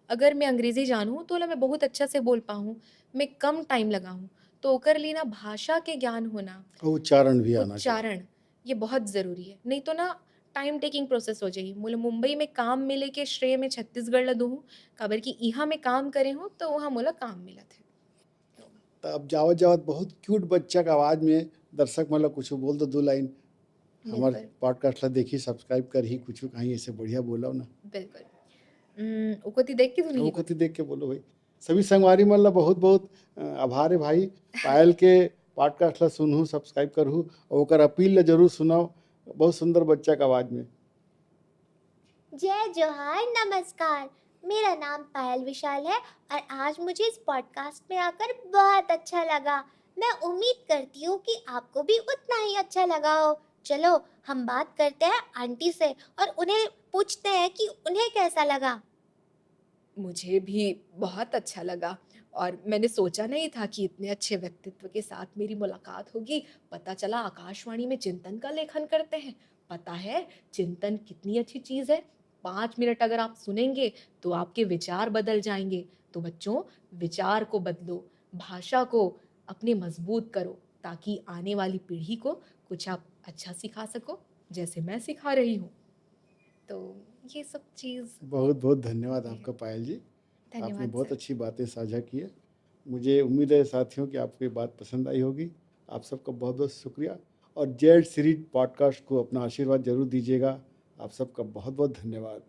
अगर मैं अंग्रेज़ी जानूँ तो ला मैं बहुत अच्छा से बोल पाऊँ, मैं कम टाइम लगाऊँ। तो ओकर लिए ना भाषा के ज्ञान होना,
और उच्चारण भी आना चाहिए।
उच्चारण ये बहुत ज़रूरी है। नहीं तो ना टाइम टेकिंग प्रोसेस हो जाई। मोला मुंबई में काम मिले के श्रेय मैं छत्तीसगढ़ ला दूँ, काबर कि इहाँ मैं काम करे हूँ तो वहाँ मोला काम मिलत है। तो
तो अब जावत जावत बहुत क्यूट बच्चा का आवाज़ में दर्शक मतलब कुछ बोल दो 2 लाइन। हमार
बिल्कुल,
पॉडकास्ट ला देखी सब्सक्राइब करही कुछ कहीं ऐसे बढ़िया बोलो ना।
बिल्कुल। ओकोती देख के
वो
धुन
कति देख के बोलो भाई। सभी संगवारी मन ला बहुत बहुत आभार है भाई। पायल के पॉडकास्ट ला सुनहूँ सब्सक्राइब करहूँ और ओकर अपील ला जरूर सुनाओ। बहुत सुंदर बच्चा का आवाज़ में।
जय जोहार नमस्कार। मेरा नाम पायल विशाल है और आज मुझे इस पॉडकास्ट में आकर बहुत अच्छा लगा। मैं उम्मीद करती हूँ कि आपको भी उतना ही अच्छा लगा हो। चलो हम बात करते हैं आंटी से और उन्हें पूछते हैं कि उन्हें कैसा लगा।
मुझे भी बहुत अच्छा लगा और मैंने सोचा नहीं था कि इतने अच्छे व्यक्तित्व के साथ मेरी मुलाकात होगी। पता चला आकाशवाणी में चिंतन का लेखन करते हैं। पता है चिंतन कितनी अच्छी चीज़ है। 5 मिनट अगर आप सुनेंगे तो आपके विचार बदल जाएँगे। तो बच्चों विचार को बदलो, भाषा को अपने मज़बूत करो ताकि आने वाली पीढ़ी को कुछ आप अच्छा सिखा सको, जैसे मैं सिखा रही हूँ। तो ये सब चीज़
बहुत बहुत धन्यवाद
है।
आपका पायल जी। आपने
धन्यवाद
बहुत
सर।
अच्छी बातें साझा की है। मुझे उम्मीद है साथियों कि आपको ये बात पसंद आई होगी। आप सबका बहुत बहुत शुक्रिया और जेड सीरीज पॉडकास्ट को अपना आशीर्वाद जरूर दीजिएगा। आप सबका बहुत बहुत धन्यवाद।